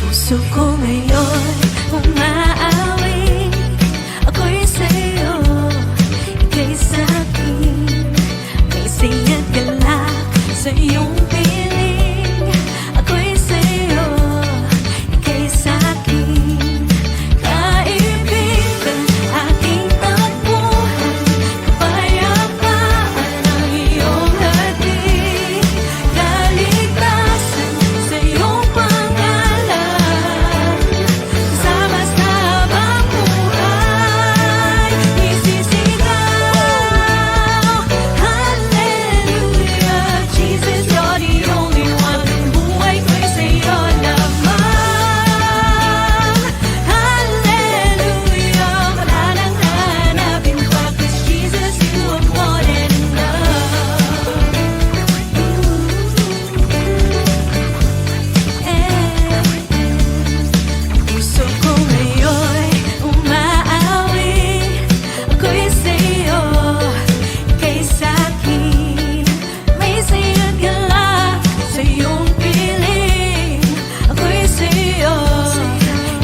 puso ko ngayon umaawi. Ako'y sa'yo, ika'y sa'kin. May saya't galak sa iyong piling. Ako'y sa'yo, ika'y sa'kin. Kaibigan, aking takbuhan, kapayapaan ang iyong hatid. Kaligtasan sa iyong pangalan, kasama sa habang buhay. Isisigaw, Hallelujah, Jesus, you're the only one. Buhay ko'y sa'yo lamang. Hallelujah, wala nang hanapin pa, 'cause Jesus, you are more than enough. Puso ko ngayon umaawi. Ako'y sa'yo, ika'y sa'kin. May saya't galak sa iyong piling. Ako'y sa'yo,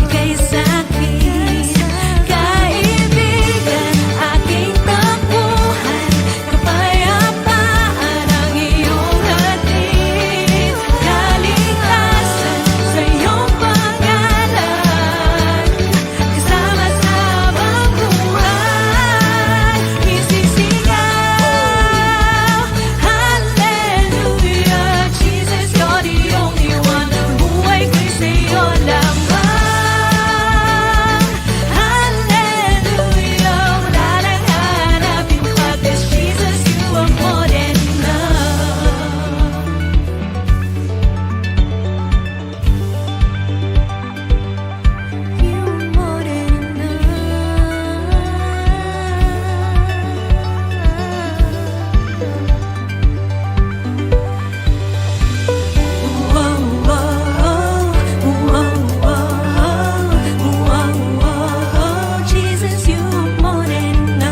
ika'y sa'kin. Kaibigan, aking takbuhan, kapayapaan ang iyong hatid. Kaligtasan sa iyong pangalan, kasama sa habang buhay. Isisigaw, Hallelujah, Jesus, you're the only one. Buhay ko'y sa'yo lamang. Hallelujah, wala nang hanapin pa, 'cause Jesus, you are more than enough. You are more than enough. Jesus, you are more than enough. Jesus, you are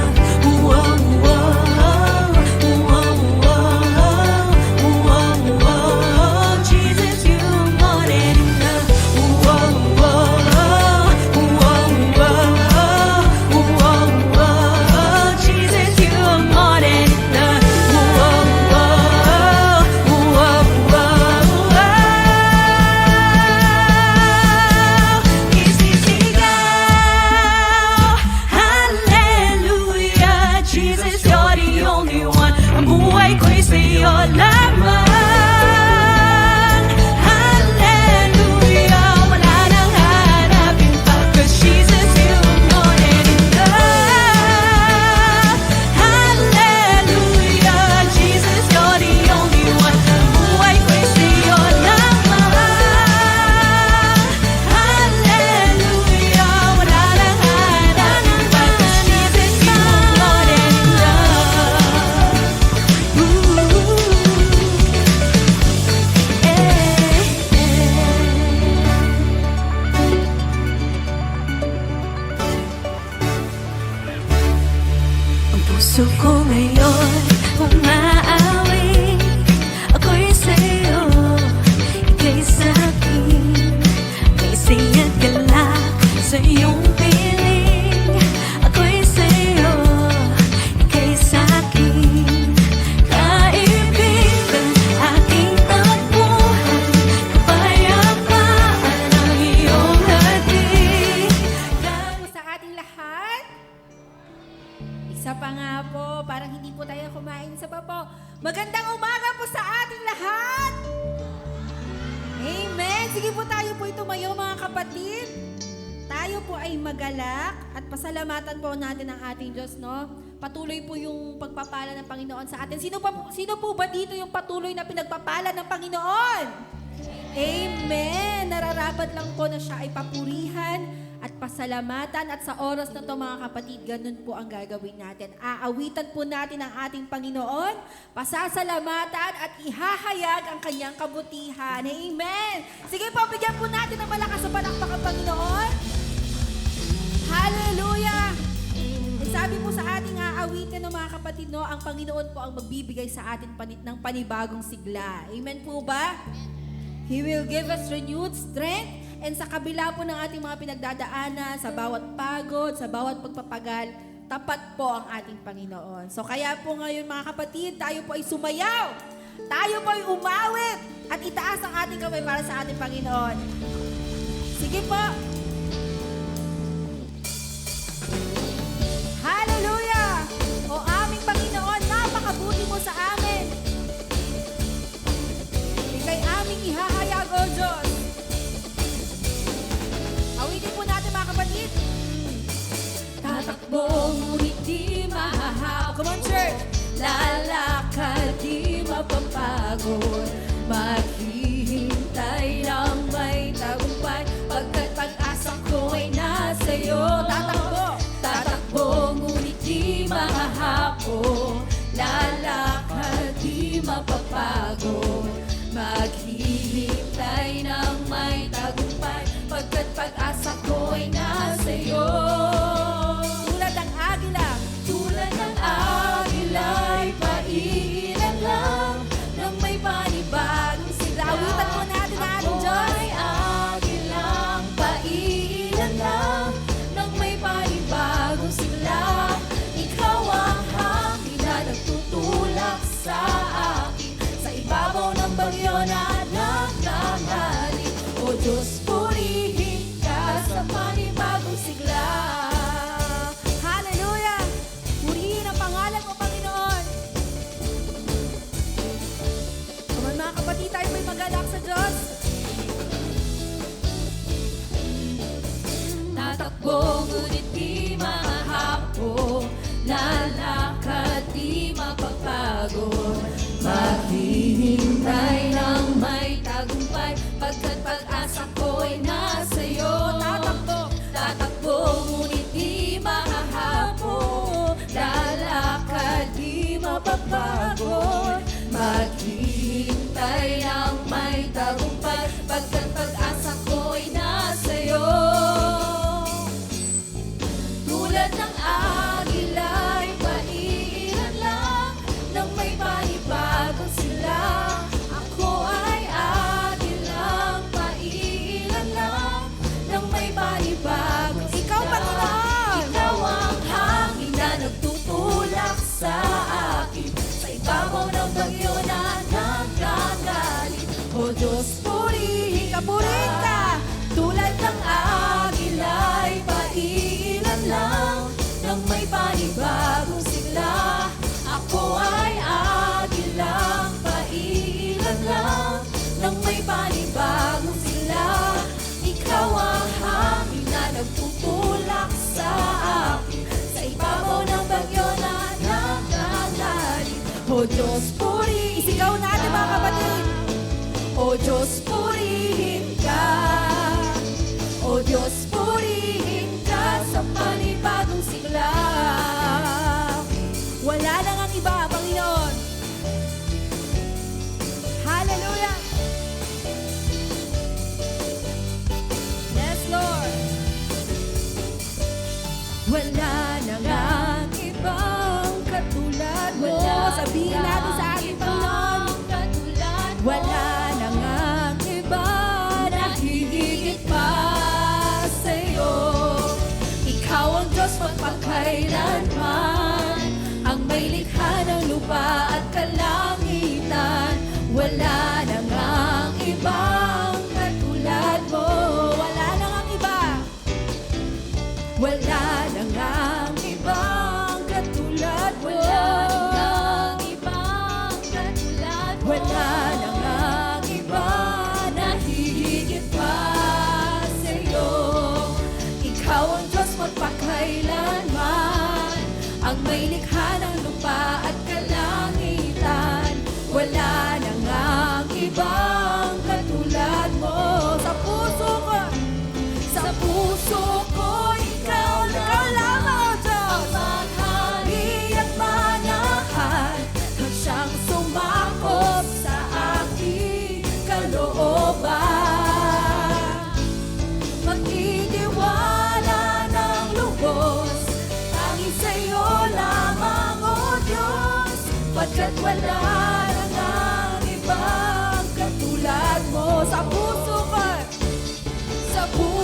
more than enough. Jesus, you are more than enough. Isisigaw, Hallelujah, Jesus, you're the only one. Ang buhay ko'y sa'yo lamang. Hallelujah, wala nang hanapin pa, 'cause Jesus, you are more than enough. Hallelujah, Jesus, you're the only one. Ang buhay ko'y sa'yo lamang. Hallelujah, wala nang hanapin pa, 'cause Jesus, you are more than enough. Ang puso ko ngayon umaawi. Ako'y sa'yo, ika'y sa'kin. May saya't galak sa iyong piling. Ako'y sa'yo, ika'y sa'kin. Kaibigan, aking takbuhan, kapayapaan ang iyong hatid. po sa ating lahat. Isa pa nga po, parang hindi po tayo kumain. Isa pa po, magandang umaga po sa ating lahat. Amen. Sige po, tayo po tumayo mga kapatid. Tayo po ay magalak at pasalamatan po natin ang ating Diyos, no? Patuloy po yung pagpapala ng Panginoon sa atin. Sino po ba dito yung patuloy na pinagpapala ng Panginoon? Amen. Nararapat lang po na siya ay papurihan at pasalamatan, at sa oras na to mga kapatid, ganun po ang gagawin natin. Aawitan po natin ang ating Panginoon, pasasalamatan at ihahayag ang kanyang kabutihan. Amen! Sige po, bigyan po natin ng malakas sa palakpak ang Panginoon. Hallelujah! Sabi po sa ating aawitin ng mga kapatid, no, ang Panginoon po ang magbibigay sa atin ng panibagong sigla. Amen po ba? He will give us renewed strength And sa kabila po ng ating mga pinagdadaanan, sa bawat pagod, sa bawat pagpapagal, tapat po ang ating Panginoon. So kaya po ngayon mga kapatid, tayo po ay sumayaw. Tayo po ay umawit at itaas ang ating kamay para sa ating Panginoon. Sige po. Hallelujah! O aming Panginoon, napakabuti mo sa amin. Ika'y aming ihahayag, O Diyos. Awitin po natin mga kapatid. Tatakbo, ngunit di mahahap. Come on, church! Lalakad, di mapapagod. Maghihintay ng may tagumpay. Pagkat pag-asa ko ay nasa'yo. Tatakbo! Tatakbo, ngunit di mahahapo. Lalakad, di mapapagod. Maghihintay ng may tagumpay. Pagkat pag-asa ko ay nasa'yo. Tulad ng agila. Tulad ng agila ay pailan lang nang may panibagong sigla. Awitan mo natin na ating Diyos. Ay agilang pailan lang nang may panibagong sigla. Ikaw ang hangin na nagtutulak sa akin. Sa ibabaw ng bagyo na nagtangali. O Diyos, purihin ka sa panibagong sigla. Hallelujah! Purihin ang pangalan mo, Panginoon. Come on, mga kapatid, tayo may magalak sa Diyos. Tatakbo, ngunit di mahahapo. Lalakad, di mapapagod. Maghihintay ng may tagumpay. Pagkat pag-asa ko ay nasa'yo. Tatakbo, tatakbo, ngunit di mahahapo. Lalakad, di mapapagod. Maghihintay ng may tagumpay. Pagkat pag-asa ko ay nasa'yo. Tulad ng agila ay pailan lang nang may panibagong sila. Ako ay agilang pailan lang nang may panibagong sila. Ikaw, Panginoon! Ikaw ang hangin na nagtutulak sa akin. Sa ibabaw ng bagyo na nagkagalit. O Diyos, purihin ka, purihin ka! Tulad ng agila ay pailan lang nang may panibagong sigla. Ako ay agilang pailan lang nang may panibagong sigla. Ikaw ang hangin na nagtutulak sa akin. Sa ibabaw ng bagyo na nagkagalit. O Diyos, purihin. Isigaw natin mga kapatid. O Diyos, purihin ka. O Diyos, purihin ka sa panibagong sigla. Wala nang ang iba, Panginoon. Hallelujah! Yes, Lord. Wala nang ang ibang katulad mo. Sabihin natin sa ating Panginoon. Wala nang ang iba na hihigit pa sa'yo. Ikaw ang Diyos magpakailanman, ang may likha ng lupa at kalangitan. Wala nang ang ibang katulad mo. Wala nang ang iba. Wala nang ang ibang katulad mo. Wala nang ang iba na hihigit pa sa'yo. Ikaw ang Diyos magpakailanman, ang may likha ng lupa at kalangitan. Wala nang ang ibang katulad mo. Sa puso ko, ikaw lamang, O Diyos. Ang maghari at manahan, at siyang sumakop sa aking kalooban. Magtitiwala ng lubos, tanging sa'yo lamang, O Diyos. Pagkat wala nang ang ibang katulad mo. Sa puso ko,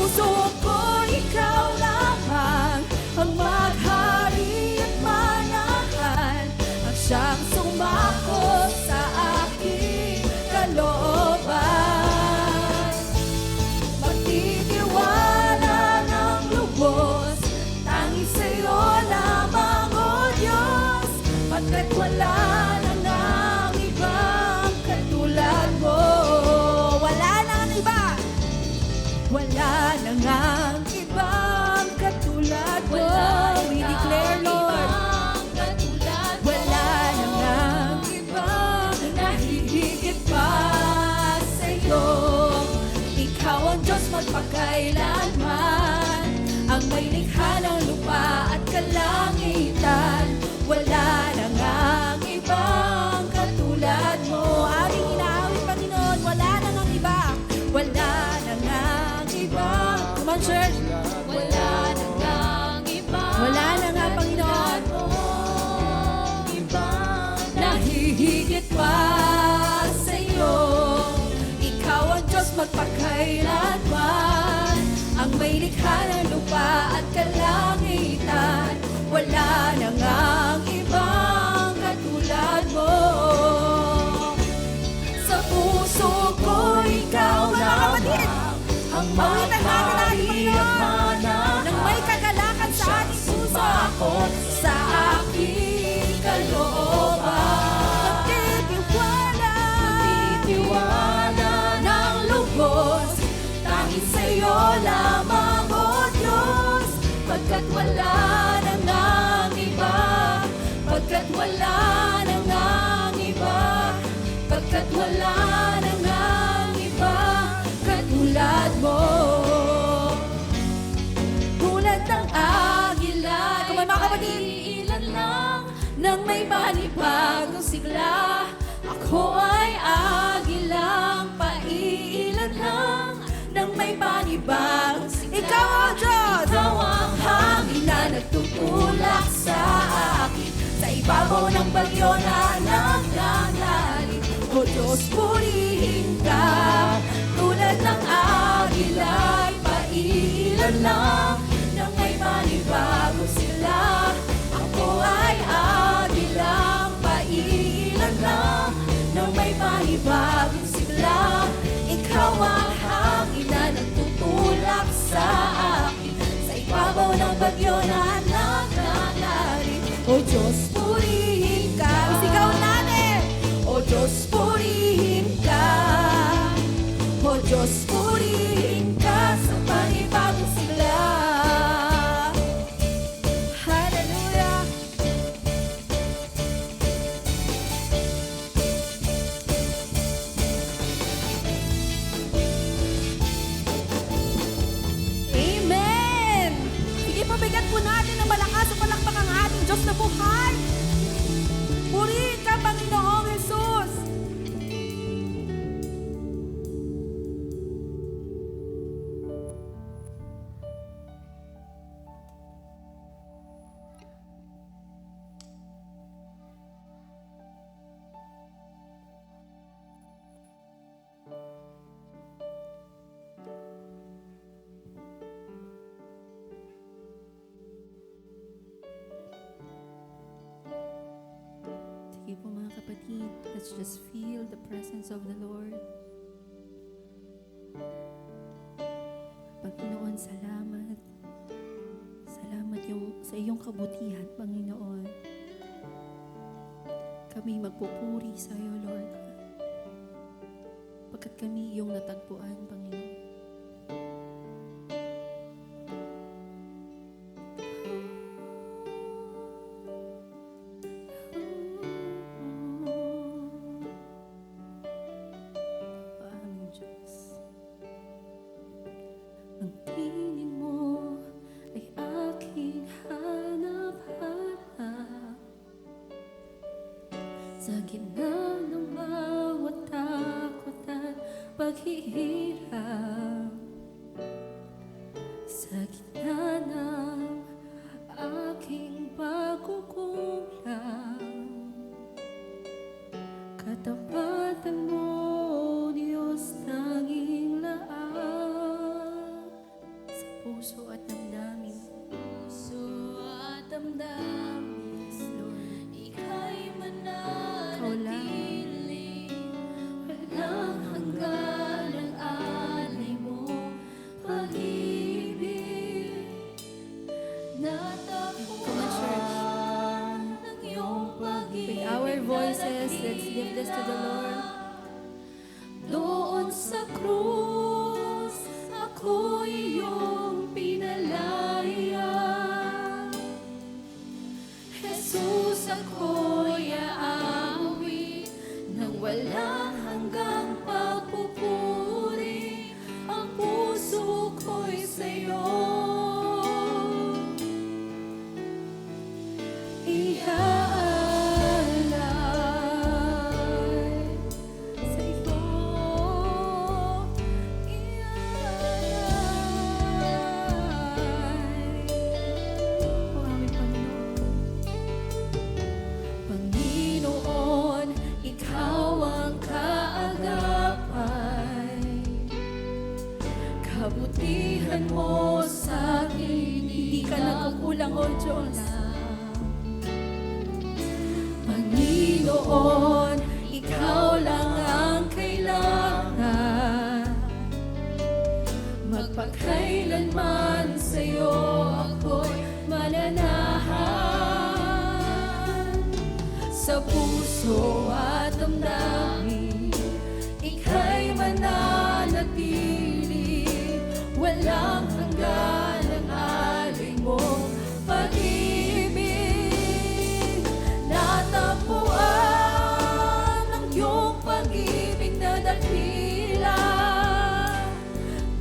puso ko, ikaw lamang ang maghari at manahan, ang siyang sumakot sa aking kalooban. Magtitiwala ng lubos, tanging sa'yo lamang, O Diyos, pagkat wala na ngang ibang katulad mo. Wala na ngang iba, wala na ngang ibang katulad mo. We declare, Lord, wala na ngang ibang nahihigit pa sa'yo. Ikaw ang Diyos magpakailanman, ang may likha ng lupa at kalangitan. Wala na ngang ibang katulad mo. Aming inaawit, Panginoon, wala na ngang iba, wala na ngang iba. Come on, church. Wala na ngang iba. Wala na nga, Panginoon, nahihigit pa sa'yo. Ikaw ang Diyos magpakailanman, ang may likha ng lupa at kalangitan. Wala na ngang ibang katulad mo. Sa puso ko, ikaw lamang ang maghari at manahan, nang may kagalakan sa ating puso, sa aking kalooban. Magtitiwala ng lubos, tanging sa'yo lamang, O Diyos, pagkat wala na ngang iba, pagkat wala na ngang iba, pagkat wala na ngang iba katulad mo. Tulad ng agila, kung may mga kapatid, ilan lang nang may panibagong sigla. Ako ay agilang paiilan lang nang may panibagong sigla. Ikaw, O Diyos, ikaw ang hangin na nagtutulak sa akin, sa ibabaw ng bagyo na nagdadali. O Diyos, purihin ka. Tulad ng agila'y paiilan lang nang may panibagong sila. Ako ay agilang paiilan lang nang may panibagong sigla. Ikaw ang hangin na nagtutulak sa akin, sa ibabaw ng bagyo na nagdadali. O Diyos, purihin ka. Sigaw natin, O Diyos, purihin ka. O Diyos, purihin ka sa panibagong sigla. Hallelujah. Amen! Sige, pabigat po natin ng malakas sa palakpak ang ating Diyos na buhay. Purihin ka, Panginoong Jesus. Sige po mga kapatid, let's just feel the presence of the Lord. Panginoon, salamat. Salamat sa iyong kabutihan, Panginoon. Kami magpupuri sa iyo, Lord. Pagkat kami iyong natagpuan, Panginoon. Aming Diyos. Ang tingin mo ay aking hanap-hanap sa gitna ng bawat takot at paghihirap, sa gitna ng aking pagkukulang. Katapatan mo, Diyos, tanging laan. puso at damdamin. Puso at damdamin, Lord, ika'y Ikaw lang. mananatili. Walang hanggan ang alay mo, pag-ibig. Natapuan ng iyong pag-ibig. with our voices, let's give this to the Lord. Doon sa krus, ako iyong pinalaya. Jesus, ako'y aawi nang walang hanggang pagpupuri. Ang puso ko'y sa'yo iaalay. Sa'yo iaalay. O aming Panginoon, Panginoon, ikaw ang kaagapay. Kabutihan mo sa akin, hindi ka nagkukulang, O Diyos. Panginoon, ikaw lang ang kailangan. Magpakailanman sa'yo ako'y mananahan. Sa puso at damdamin, ika'y mananatili. Walang hanggan ang alay mong pag-ibig. Natapuan ang iyong pag-ibig na dakila.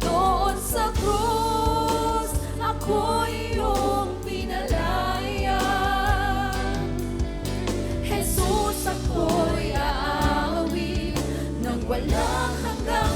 Doon sa krus, ako'y iyong pinalaya. Jesus, ako'y aawi nang walang hanggang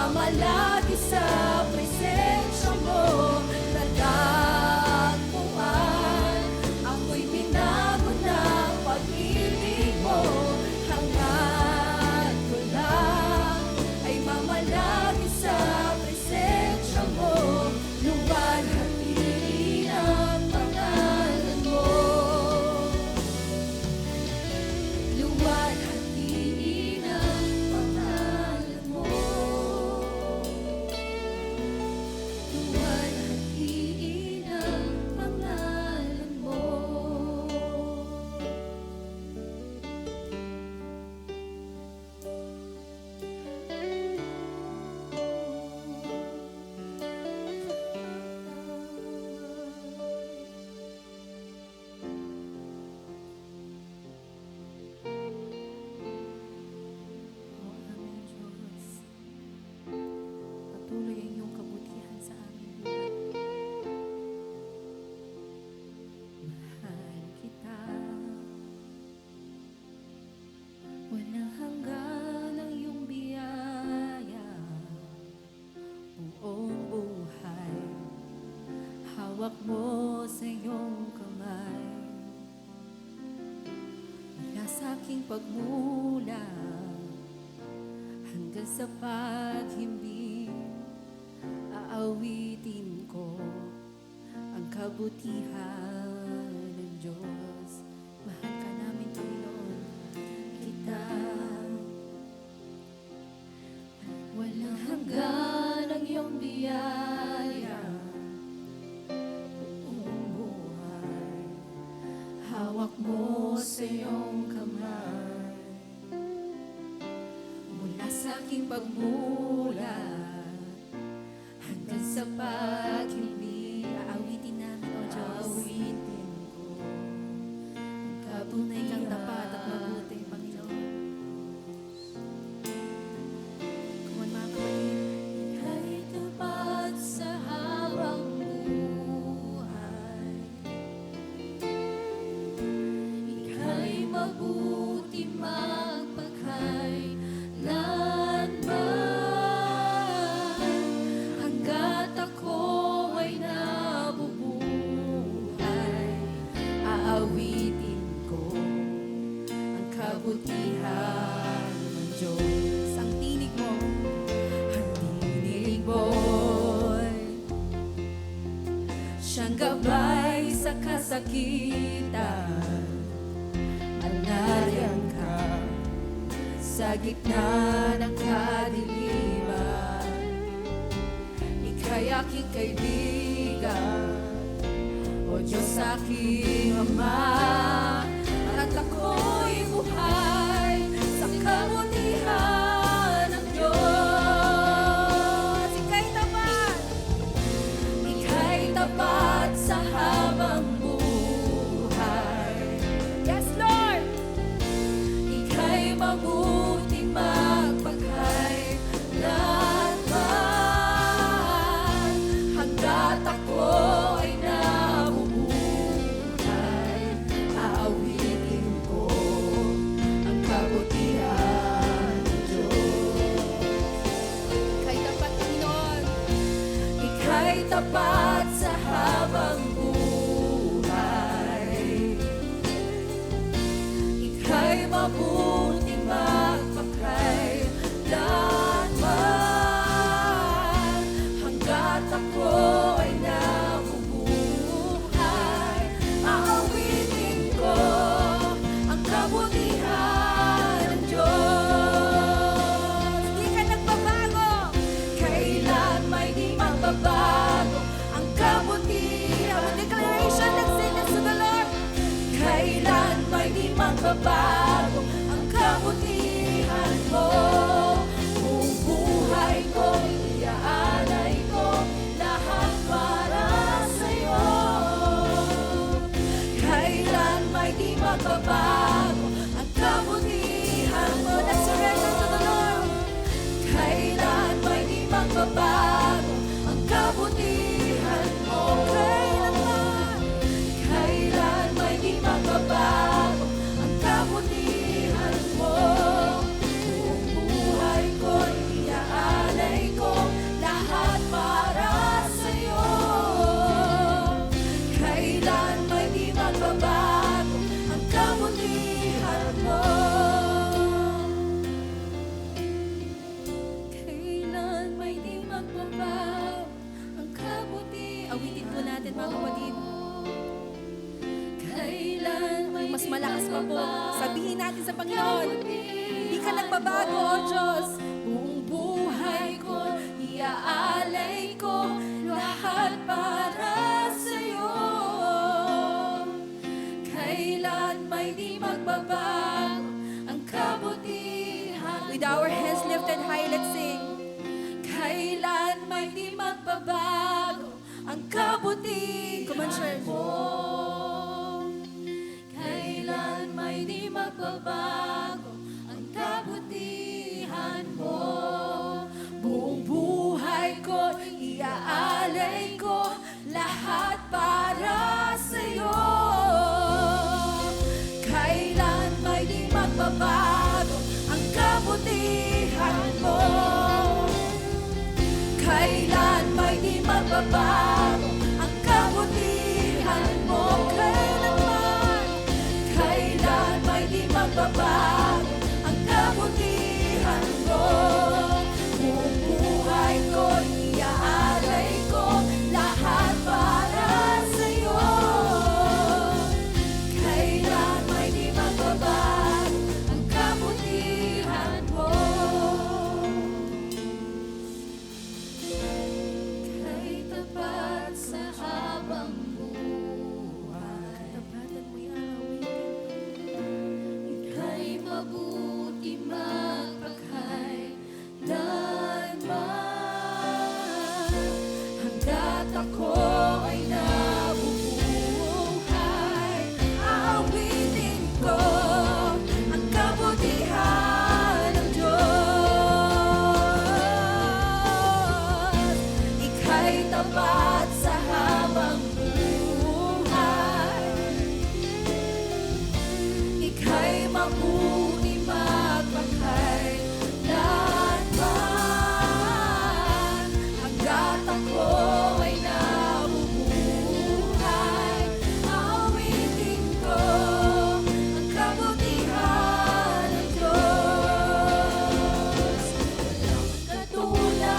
mamalagi sa presensya mo. Natagpuan, ako'y binago ng pag-ibig mo. Hangad ko lang ay mamalagi sa presensya mo. Luwalhatiin ang pangalan mo. Luwalhatiin ang pangalan mo. Luwalhatiin ang pangalan mo. O aming Diyos, patuloy ang iyong kabutihan sa aming buhay. Mahal kita, walang hanggan ang iyong biyaya. Buong buhay, hawak mo sa iyong kamay. Mula sa aking pagmula hanggang sa paghimbing, aawitin ko ang kabutihan ng Diyos. Mahal ka namin, Panginoon, kita. Walang hanggan ang iyong biyaya. Buong buhay, hawak mo sa iyong kamay. Mula sa aking pagmula hanggang sa paghimbing, aawitin namin, O Diyos. Aawitin ko ang kabutihan. Tunay kang tapat at mabuti, Panginoon. Come on, mga kapatid. Ika'y tapat sa habang buhay. Ika'y mabuti magpakailanman. Hangga't ako ay nabubuhay, aawitin ko ang kabutihan ng Diyos. Ang tinig mo, Ang tinig mo'y siyang gabay sa kasakitan. At nariyan ka sa gitna ng kadiliman. Ika'y aking kaibigan, O Diyos aking Ama. At ako'y buhay sa kabutihan ng Diyos. ika'y tapat. Ika'y tapat sa habang buhay. Yes, Lord. Ika'y mabuti magpakailanman. Hangga't ako ay nabubuhay, aawitin ko ang kabutihan ng Diyos. Ika'y tapat, Panginoon. Ika'y tapat sa habang buhay. Ika'y mabuti magpakailanman. Hangga't ako ay nabubuhay, aawitin ko ang kabutihan ng Diyos. Hindi ka nagbabago. Kailan may di magbabago ang kabutihan mo. Declaration ng sentence to the Lord. Kailan may di magbabago ang kabutihan ka nagbabago, O Diyos. Buong buhay ko, iaalay ko lahat para sa'yo. Kailan may di magbabago ang kabutihan. With our hands lifted high, let's sing. Kailan may di magbabago ang kabutihan. Come on, church. Kailan may di magbabago ang kabutihan mo. Buong buhay ko, iaalay ko lahat para sa'yo. Kailan may di magbabago ang kabutihan mo. Kailan may di magbabago ang kabutihan mo. Kailan may di magbabago ang kabutihan mo. Buong buhay ko, iaalay ko lahat para sa'yo. Kailan may di magbabago ang kabutihan mo. Kay tapat sa habang buhay, tapatan mo'y awitin. Ika'y mabuti magpakailanman. Hanggat ako ay nabubuhay, awitin ko ang kabutihan ng Diyos. Ika'y tapat sa habang buhay. Ika'y mabuti magpakailanman. Hanggat ako ay nabubuhay, awitin ko ang kabutihan ng Diyos. Walang katulad,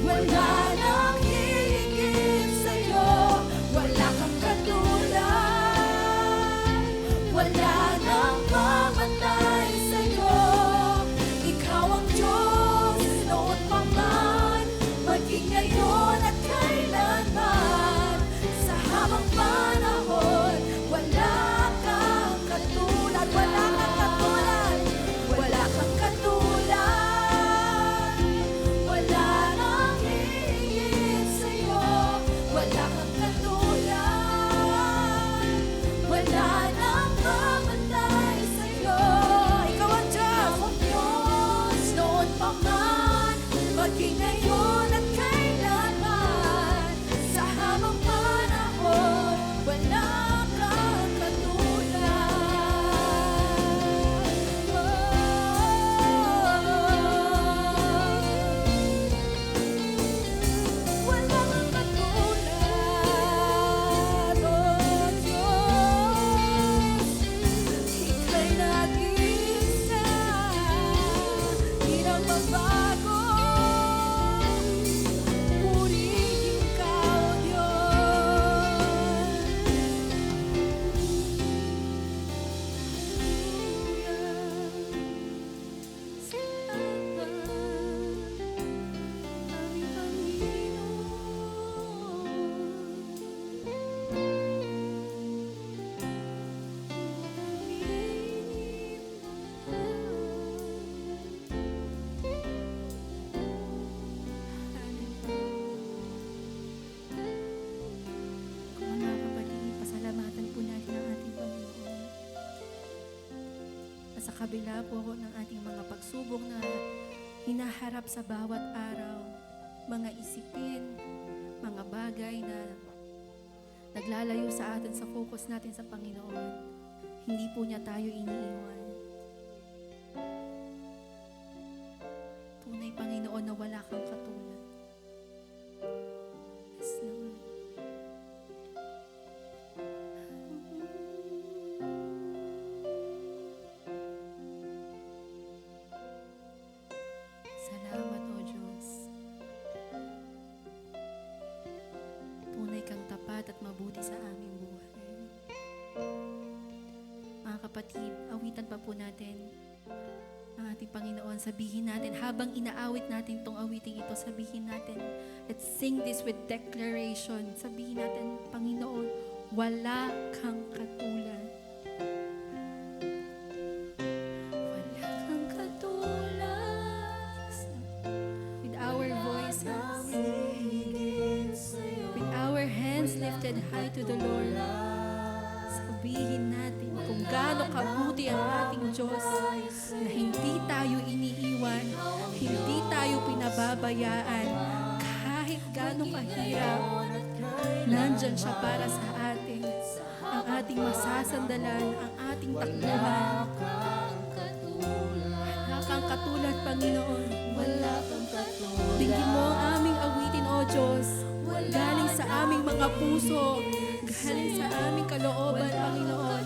wala nang hihigit sa'yo. Wala kang katulad, wala nang mamatay sa'yo. Ikaw ang Diyos, noon pa man, maging ngayon at kailanman. Sa habang panahon, wala kang katulad, wala kang katulad, wala kang katulad. Wala nang hihigit sa'yo, wala kang katulad, wala nang mamatay sa'yo. Ikaw ang Diyos, noon pa man, maging ngayon at kailanman. Sa habang panahon, wala kang katulad. Wala kang katulad, O Diyos. Ika'y nag-iisa, di na magbago. Purihin ka, O Diyos. Salamat, aming Kung mga kapatid, pasalamatan po natin ang ating Panginoon. At sa kabila po ng ating mga pagsubok na hinaharap sa bawat araw, mga isipin, mga bagay na naglalayo sa atin sa focus natin sa Panginoon, hindi po niya tayo iniiwan. Tunay, Panginoon, na wala kang katulad. Yes, Lord. Salamat, O Diyos. Tunay kang tapat at mabuti sa aming buhay. Mga kapatid, awitan pa natin ang ating Panginoon. Sabihin natin, habang inaawit natin tong awiting ito, sabihin natin, let's sing this with declaration. Sabihin natin, Panginoon, wala kang katulad. Wala kang katulad. With our voices, with our hands lifted high to the Lord, sabihin natin kung gaano kabuti ang ating Diyos na hindi tayo iniiwan, hindi tayo pinababayaan, kahit gaano kahirap, nandyan siya para sa atin, ang ating masasandalan, ang ating takbuhan. Wala kang katulad, Panginoon. Wala kang katulad. Dinggin mo ang aming awitin, O Diyos, galing sa aming mga puso, galing sa aming kalooban, Panginoon.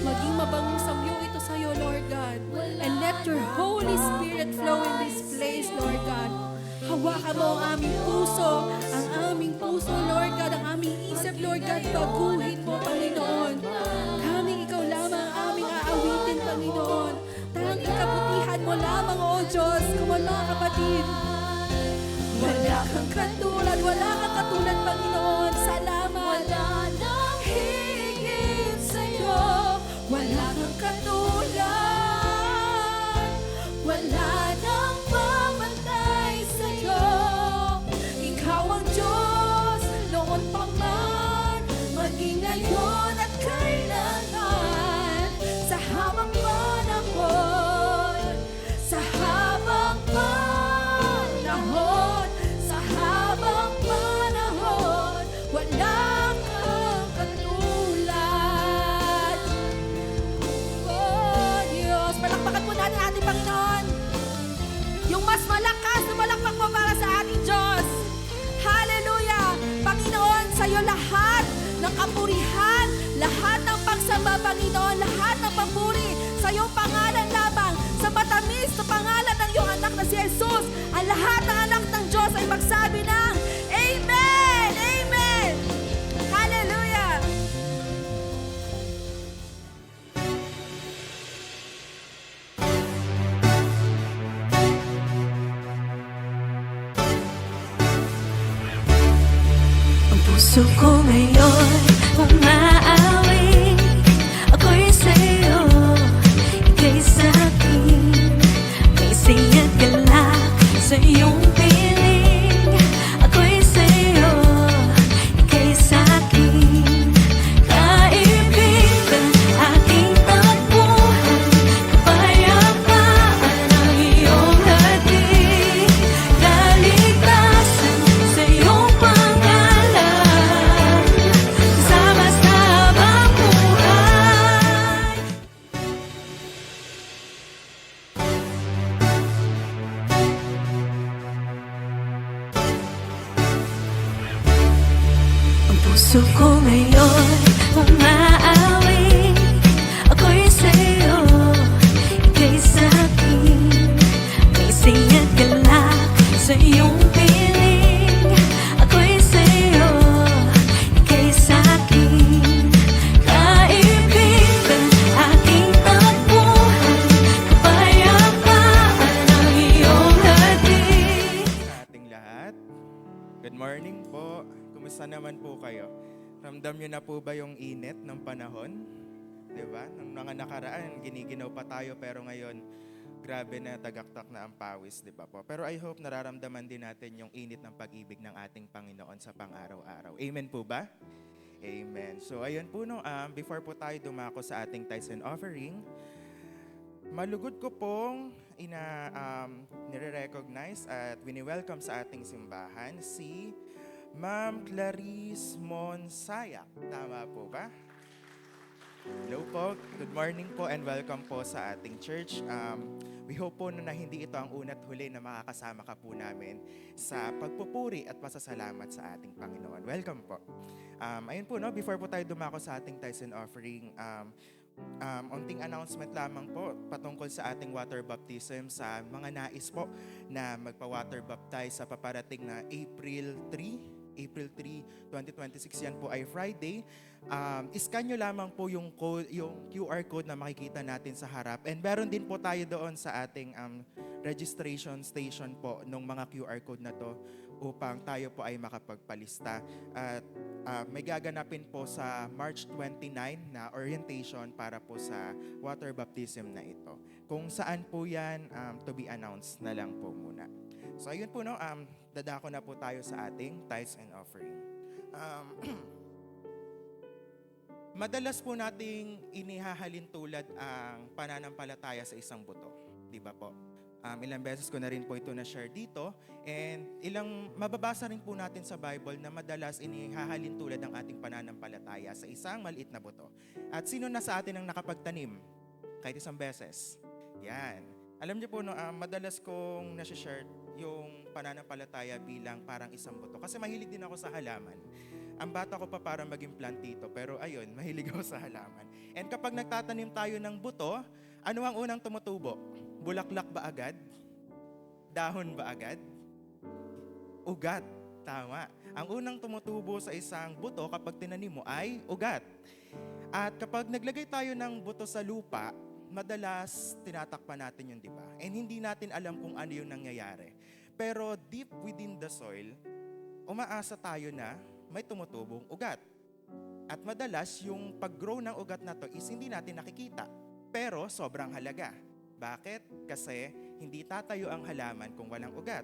Maging mabangong samyo ito sa iyo, Lord God. And let your Holy Spirit flow in this place, Lord God. Hawakan mo ang aming puso, Lord God, ang aming isip, Lord God, baguhin mo, Panginoon. Tanging ikaw lamang ang aming aawitin, Panginoon. Tanging kabutihan mo lamang, O Diyos, kung mga kapatid. Wala kang katulad, Panginoon. Salamat. Wala nang higit sa'yo. Wala kang katulad. Wala nang pamantay sa'yo. Ikaw ang Diyos, noon pa man, maging ngayon at kailanman. Sa habang panahon, sa habang panahon, sa habang panahon, wala kang katulad. Oh Diyos, palakpakan po natin ating Panginoon. Yung mas malakas na malakpak mo para sa ating Diyos. Hallelujah! Panginoon, sa iyo lahat ng kapurihan, lahat ng pagsamba, Panginoon, lahat ng papuri, sa iyong pangalan lamang, sa matamis na pangalan ng iyong anak na si Jesus, ang lahat ng anak ng Diyos ay magsabi ng Amen! Amen! Hallelujah! Ang puso ko ngayon umaawit. Ako'y sa'yo, ika'y sa'kin. May saya't galak sa iyong piling. Ako'y sa'yo, ika'y sa'kin. Kaibigan, aking takbuhan, kapayapaan ang iyong hatid. Kaligtasan sa iyong pangalan, kasama sa habang buhay. Ang puso ko ngayon umaawit. Ako'y sa'yo, ika'y sa'kin. May saya't galak sa iyong piling. Ako'y sa'yo, ika'y sa'kin. Kaibigan, aking takbuhan, kapayapaan ang iyong hatid. Sa ating lahat. Good morning po. Kumusta naman po kayo? Ramdam nyo na po ba yung init ng panahon? Diba? Nung mga nakaraan, giniginaw pa tayo pero ngayon, grabe na tagaktak na ang pawis, di ba po? Pero I hope nararamdaman din natin yung init ng pag-ibig ng ating Panginoon sa pang-araw-araw. Amen po ba? Amen. So ayun po no, before po tayo dumako sa ating tithes and offering, malugod ko pong nire-recognize at wini-welcome sa ating simbahan si Ma'am Clarice Monsayak. Tama po ba? Hello po. Good morning po and welcome po sa ating church. We hope po na hindi ito ang una't huli na makakasama ka po namin sa pagpupuri at pasasalamat sa ating Panginoon. Welcome po. Ayun po, no, before po tayo dumako sa ating tithes and offering, unting announcement lamang po patungkol sa ating water baptism sa mga nais po na magpa-water baptize sa paparating na April 3 April 3, 2026, yan po ay Friday. Iscan nyo lamang po yung QR code na makikita natin sa harap. And meron din po tayo doon sa ating registration station po ng mga QR code na to upang tayo po ay makapagpalista. At may gaganapin po sa March 29 na orientation para po sa water baptism na ito. Kung saan po yan, to be announced na lang po muna. So ayun po, no, dadako na po tayo sa ating tithes and offering. Madalas po nating inihahalin tulad ang pananampalataya sa isang buto. Di ba po? Ilang beses ko na rin po ito na-share dito. And mababasa rin po natin sa Bible na madalas inihahalin tulad ang ating pananampalataya sa isang maliit na buto. At sino na sa atin ang nakapagtanim? Kahit isang beses. Yan. Alam niyo po, no, madalas kong nasi-share yung pananampalataya bilang parang isang buto. Kasi mahilig din ako sa halaman. Ang bata ko pa para maging plantito, pero ayun, mahilig ako sa halaman. And kapag nagtatanim tayo ng buto, ano ang unang tumutubo? Bulaklak ba agad? Dahon ba agad? Ugat. Tama. Ang unang tumutubo sa isang buto kapag tinanim mo ay ugat. At kapag naglagay tayo ng buto sa lupa, madalas tinatakpan natin yun, di ba? And hindi natin alam kung ano yung nangyayari. Pero deep within the soil, umaasa tayo na may tumutubong ugat. At madalas, yung pag-grow ng ugat na to is hindi natin nakikita. Pero sobrang halaga. Bakit? Kasi hindi tatayo ang halaman kung walang ugat.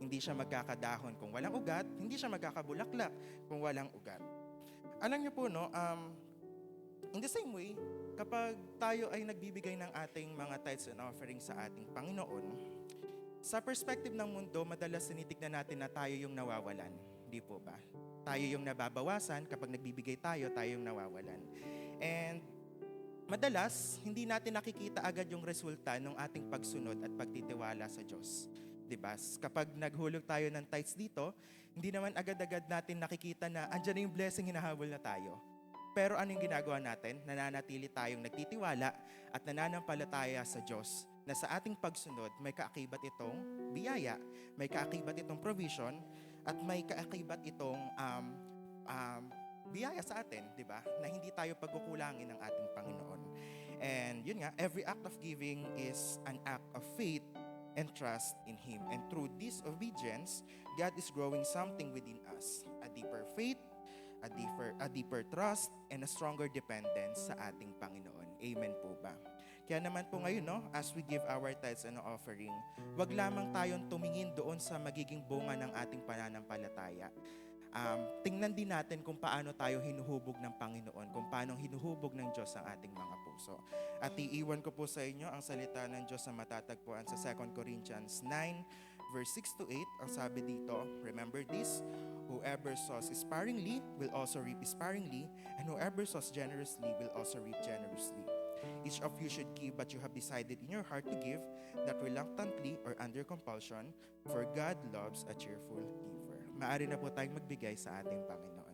Hindi siya magkakadahon kung walang ugat. Hindi siya magkakabulaklak kung walang ugat. Alam niyo po, no, in the same way, kapag tayo ay nagbibigay ng ating mga tithes and offerings sa ating Panginoon, sa perspective ng mundo, madalas tinitignan natin na tayo yung nawawalan. Di po ba? Tayo yung nababawasan, kapag nagbibigay tayo yung nawawalan. And madalas, hindi natin nakikita agad yung resulta ng ating pagsunod at pagtitiwala sa Diyos. Diba? Kapag naghulog tayo ng tithes dito, hindi naman agad-agad natin nakikita na andyan na yung blessing, hinahabol na tayo. Pero ano yung ginagawa natin? Nananatili tayong nagtitiwala at nananampalataya sa Diyos na sa ating pagsunod may kaakibat itong biyaya, may kaakibat itong provision, at may kaakibat itong biyaya sa atin, di ba? Na hindi tayo pagkukulangin ng ating Panginoon. And yun nga, every act of giving is an act of faith and trust in Him. And through this obedience, God is growing something within us. A deeper faith, a deeper trust, and a stronger dependence sa ating Panginoon. Amen po ba? Kaya naman po ngayon, no, as we give our tithes and offering, wag lamang tayong tumingin doon sa magiging bunga ng ating pananampalataya. Tingnan din natin kung paano tayo hinuhubog ng Panginoon, kung paano hinuhubog ng Diyos ang ating mga puso. At iiwan ko po sa inyo ang salita ng Diyos na matatagpuan sa 2 Corinthians 9, verse 6 to 8. Ang sabi dito, remember this, whoever sows sparingly will also reap sparingly, and whoever sows generously will also reap generously. Each of you should give what you have decided in your heart to give, not reluctantly or under compulsion, for God loves a cheerful giver. Maaari na po tayong magbigay sa ating Panginoon.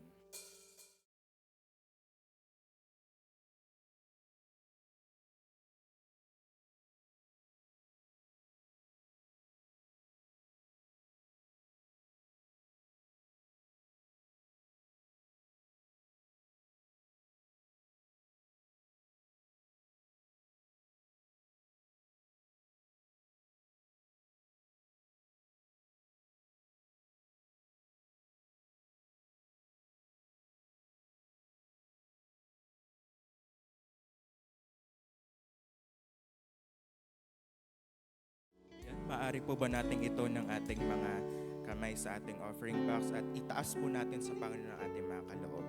Maaari po ba natin ito ng ating mga kamay sa ating offering box at itaas po natin sa Panginoon ang ating mga kaloob.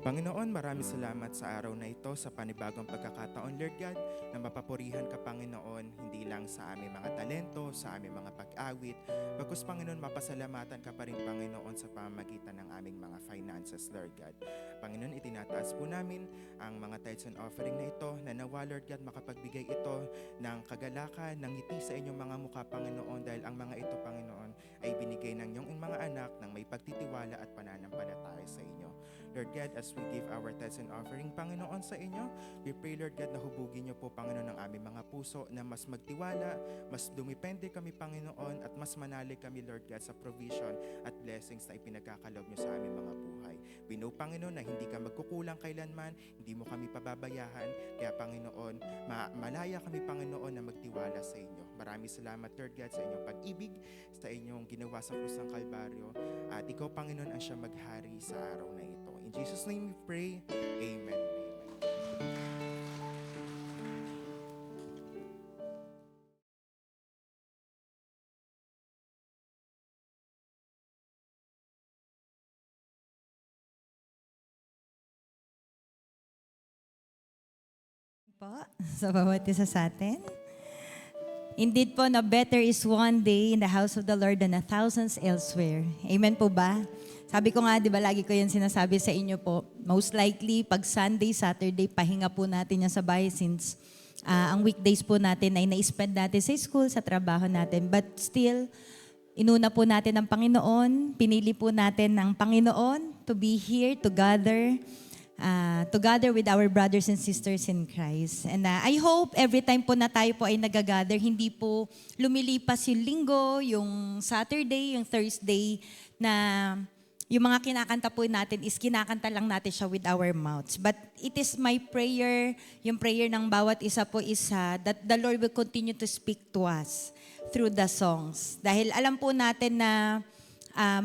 Panginoon, maraming salamat sa araw na ito, sa panibagong pagkakataon, Lord God, na mapapurihan ka, Panginoon, hindi lang sa aming mga talento, sa aming mga pag-awit, bagkus, Panginoon, mapasalamatan ka pa rin, Panginoon, sa pamamagitan ng aming mga finances, Lord God. Panginoon, itinataas po namin ang mga tithes and offering na ito, na nawa, Lord God, makapagbigay ito ng kagalakan, ng ngiti sa inyong mga mukha, Panginoon, dahil ang mga ito, Panginoon, ay binigay ng iyong mga anak ng may pagtitiwala at pananampalataya sa inyo. Lord God, as as we give our tithes and offering, Panginoon, sa inyo, we pray, Lord God, na hubugin niyo po, Panginoon, ang aming mga puso na mas magtiwala, mas dumipende kami, Panginoon, at mas manalig kami, Lord God, sa provision at blessings na ipinagkakaloob niyo sa aming mga buhay. We know, Panginoon, na hindi ka magkukulang kailanman, hindi mo kami pababayahan, kaya, Panginoon, malaya kami, Panginoon, na magtiwala sa inyo. Maraming salamat, Lord God, sa inyong pag-ibig, sa inyong ginawa sa krus ng Kalbaryo, at ikaw, Panginoon, ang siya maghari sa araw na ito. In Jesus' name we pray, Amen. Po, sa bawat isa sa atin. Indeed po, na better is one day in the house of the Lord than 1,000 elsewhere. Amen po ba? Sabi ko nga, di ba, lagi ko yan sinasabi sa inyo po, most likely, pag Sunday, Saturday, pahinga po natin yan sa bahay since ang weekdays po natin ay na-spend natin sa school, sa trabaho natin. But still, inuna po natin ang Panginoon, pinili po natin ng Panginoon to be here, to gather together with our brothers and sisters in Christ. And I hope every time po na tayo po ay nagagather, hindi po lumilipas yung linggo, yung Saturday, yung Thursday, na yung mga kinakanta po natin is kinakanta lang natin siya with our mouths. But it is my prayer, yung prayer ng bawat isa po is that the Lord will continue to speak to us through the songs. Dahil alam po natin na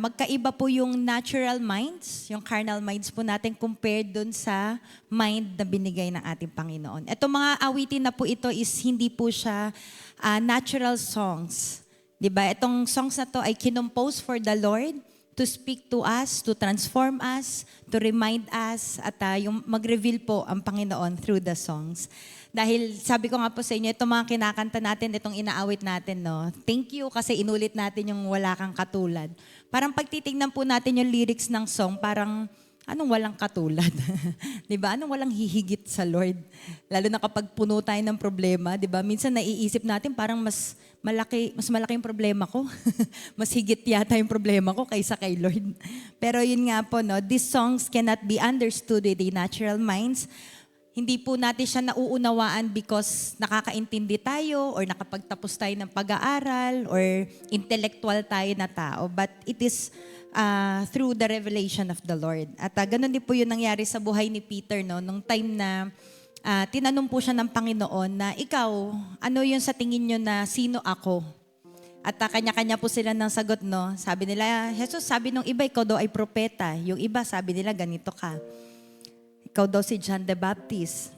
magkaiba po yung natural minds, yung carnal minds po natin compared dun sa mind na binigay ng ating Panginoon. Ito mga awitin na po ito is hindi po siya natural songs. Diba? Itong songs na to ay kinompose for the Lord to speak to us, to transform us, to remind us, at yung mag-reveal po ang Panginoon through the songs. Dahil sabi ko nga po sa inyo, itong mga kinakanta natin, itong inaawit natin, no? Thank you kasi inulit natin yung wala kang katulad. Parang pagtitingnan po natin yung lyrics ng song, parang anong walang katulad? Diba? Anong walang hihigit sa Lord? Lalo na kapag puno tayo ng problema, diba? Minsan naiisip natin parang mas malaki yung problema ko. Mas higit yata yung problema ko kaysa kay Lord. Pero yun nga po, no? These songs cannot be understood with the natural minds. Hindi po natin siya nauunawaan because nakakaintindi tayo or nakapagtapos tayo ng pag-aaral or intellectual tayo na tao. But it is through the revelation of the Lord. At ganun din po yung nangyari sa buhay ni Peter, no? Nung time na tinanong po siya ng Panginoon na, ikaw, ano yun sa tingin nyo na sino ako? At kanya-kanya po sila ng sagot, no? Sabi nila, Jesus, sabi nung iba, ikaw daw ay propeta. Yung iba, sabi nila, ganito ka. Ikaw daw si John the Baptist.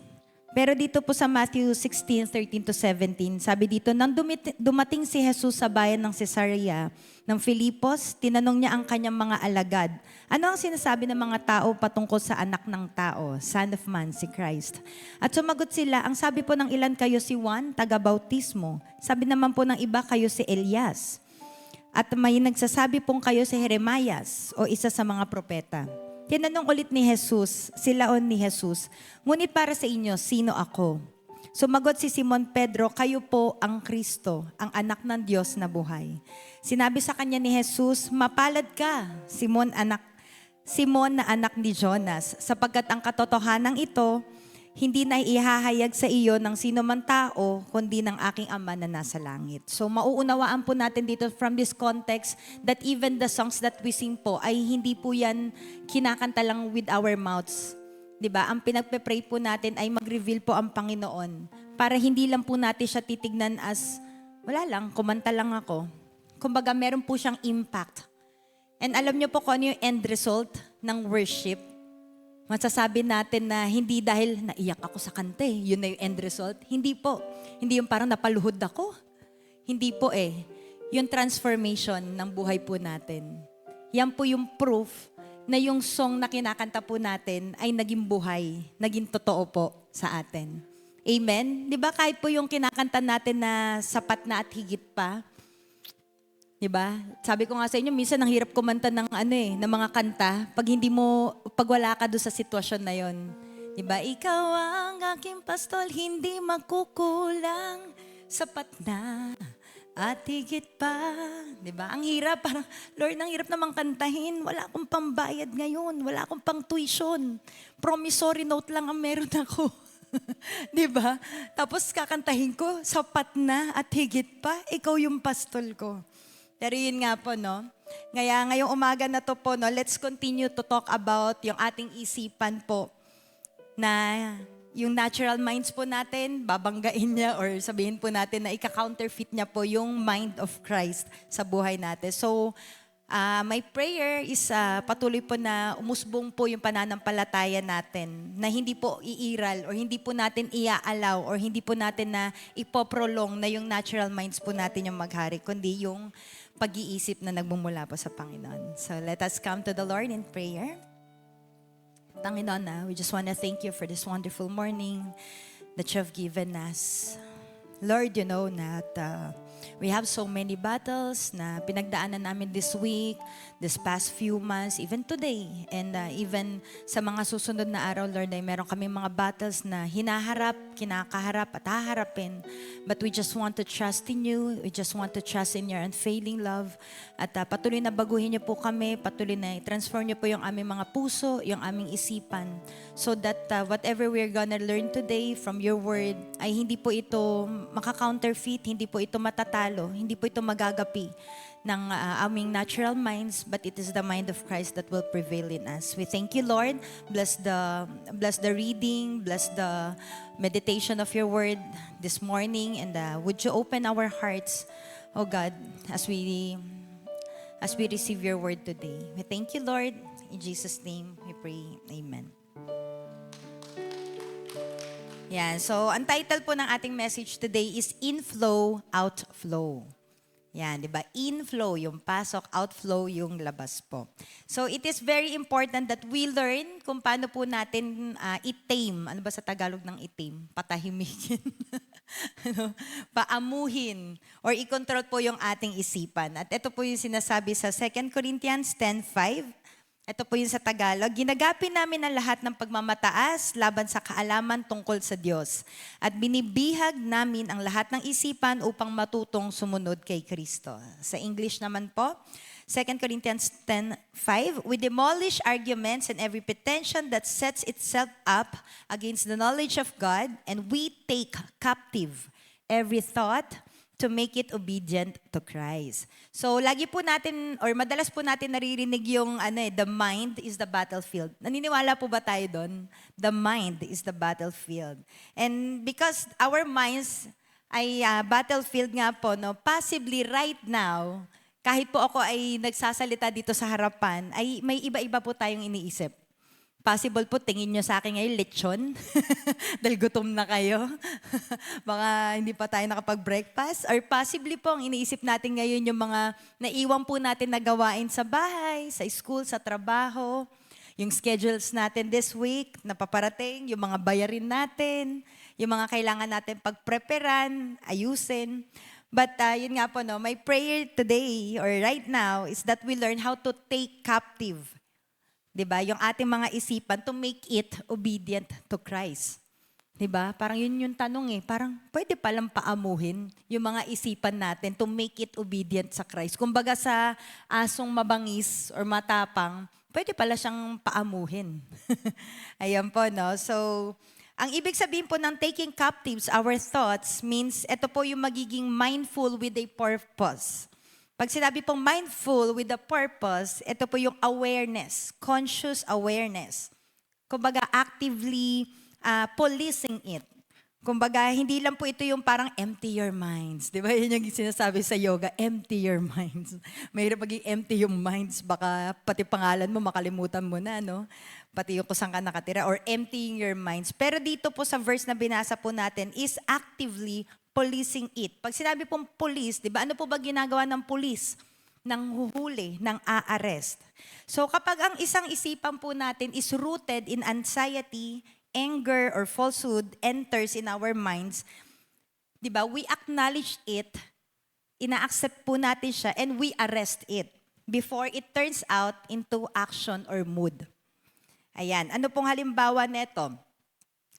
Pero dito po sa Matthew 16:13-17, sabi dito, nang dumating si Jesus sa bayan ng Cesarea ng Filipos, tinanong niya ang kanyang mga alagad, ano ang sinasabi ng mga tao patungkol sa anak ng tao, Son of Man, si Christ? At sumagot sila, ang sabi po ng ilan, kayo si Juan, taga-bautismo. Sabi naman po ng iba, kayo si Elias. At may nagsasabi pong kayo si Jeremias o isa sa mga propeta. Tinanong ulit ni Jesus, silaon ni Jesus, ngunit para sa inyo, sino ako? Sumagot si Simon Pedro, kayo po ang Kristo, ang anak ng Diyos na buhay. Sinabi sa kanya ni Jesus, mapalad ka, Simon na anak ni Jonas, sapagkat ang katotohanan ito, hindi na ihahayag sa iyo ng sino man tao, kundi ng aking Ama na nasa langit. So mauunawaan po natin dito from this context that even the songs that we sing po ay hindi po yan kinakanta lang with our mouths. 'Di ba? Ang pinagpe-pray po natin ay mag-reveal po ang Panginoon para hindi lang po natin siya titignan as wala lang, kumanta lang ako. Kumbaga meron po siyang impact. And alam niyo po kung ano yung end result ng worship? Masasabi natin na hindi dahil naiyak ako sa kante, yun na yung end result. Hindi po. Hindi yung parang napaluhod ako. Hindi po eh. Yung transformation ng buhay po natin. Yan po yung proof na yung song na kinakanta po natin ay naging buhay, naging totoo po sa atin. Amen? Di ba kahit po yung kinakanta natin na sapat na at higit pa, diba? Sabi ko nga sa inyo, minsan ang hirap kumanta ng ng mga kanta pag wala ka doon sa sitwasyon na yon. Diba? Ikaw ang aking pastol, hindi makukulang, sapat na at higit pa. Diba? Ang hirap, parang, Lord, ang hirap namang kantahin. Wala akong pambayad ngayon. Wala akong pang tuition. Promissory note lang ang meron ako. Diba? Tapos kakantahin ko, sapat na at higit pa, ikaw yung pastol ko. Pero yun nga po, no? Ngayong umaga na to po, no, let's continue to talk about yung ating isipan po na yung natural minds po natin, babanggain niya or sabihin po natin na ika-counterfeit niya po yung mind of Christ sa buhay natin. So, my prayer is patuloy po na umusbong po yung pananampalataya natin na hindi po iiral or hindi po natin iaalaw or hindi po natin na ipoprolong na yung natural minds po natin yung maghari, kundi yung pag-iisip na nagmumula po sa Panginoon. So, let us come to the Lord in prayer. Panginoon, we just want to thank you for this wonderful morning that you have given us. Lord, you know that we have so many battles na pinagdaanan namin this week, this past few months, even today. And even sa mga susunod na araw, Lord, ay meron kami mga battles na hinaharap, kinakaharap at haharapin. But we just want to trust in you. We just want to trust in your unfailing love. At patuloy na baguhin niyo po kami, patuloy na i-transform niyo po yung aming mga puso, yung aming isipan. So that whatever we're gonna learn today from your word, ay hindi po ito maka-counterfeit, hindi po ito matatalo, hindi po ito magagapi ng aming natural minds, but it is the mind of Christ that will prevail in us. We thank you, Lord. Bless the reading, bless the meditation of your word this morning, and would you open our hearts, oh God, as we receive your word today. We thank you, Lord. In Jesus' name we pray. Amen. Yan. So, ang title po ng ating message today is Inflow, Outflow. Yan, di ba? Inflow, yung pasok, outflow, yung labas po. So, it is very important that we learn kung paano po natin i-tame. Ano ba sa Tagalog ng i-tame? Patahimikin. Paamuhin. Or i-control po yung ating isipan. At ito po yung sinasabi sa 2 Corinthians 10:5. Ito po yung sa Tagalog. Ginagapin namin ang lahat ng pagmamataas laban sa kaalaman tungkol sa Diyos. At binibihag namin ang lahat ng isipan upang matutong sumunod kay Kristo. Sa English naman po, 2 Corinthians 10:5, we demolish arguments and every pretension that sets itself up against the knowledge of God, and we take captive every thought to make it obedient to Christ. So, lagi po natin, or madalas po natin naririnig yung, the mind is the battlefield. Naniniwala po ba tayo doon? The mind is the battlefield. And because our minds ay battlefield nga po, no, possibly right now, kahit po ako ay nagsasalita dito sa harapan, ay may iba-iba po tayong iniisip. Possible po, tingin nyo sa akin ngayon, lechon. Dahil gutom na kayo. Baka hindi pa tayo nakapag-breakfast. Or possibly po, ang iniisip natin ngayon yung mga naiwan po natin na gawain sa bahay, sa school, sa trabaho. Yung schedules natin this week, napaparating, yung mga bayarin natin, yung mga kailangan natin pag-preparan, ayusin. But yun nga po, no, my prayer today or right now is that we learn how to take captive, diba, yung ating mga isipan to make it obedient to Christ. Diba? Parang yun yung tanong parang pwede palang paamuhin yung mga isipan natin to make it obedient sa Christ. Kumbaga sa asong mabangis or matapang, pwede pala siyang paamuhin. Ayan po, no? So, ang ibig sabihin po ng taking captives our thoughts means ito po yung magiging mindful with a purpose. Pag sinabi pong mindful with a purpose, ito po yung awareness, conscious awareness. Kumbaga, actively policing it. Kumbaga, hindi lang po ito yung parang empty your minds. Di ba? Yun yung sinasabi sa yoga, empty your minds. Mahirap maging empty yung minds. Baka pati pangalan mo, makalimutan mo na, no? Pati yung kung saan ka nakatira, or emptying your minds. Pero dito po sa verse na binasa po natin is actively policing it. Pag sinabi pong police, di ba, ano po ba ginagawa ng police? Nang huhuli, nang a-arrest. So kapag ang isang isipan po natin is rooted in anxiety, anger, or falsehood enters in our minds, di ba, we acknowledge it, ina-accept po natin siya, and we arrest it before it turns out into action or mood. Ayan, ano pong halimbawa neto?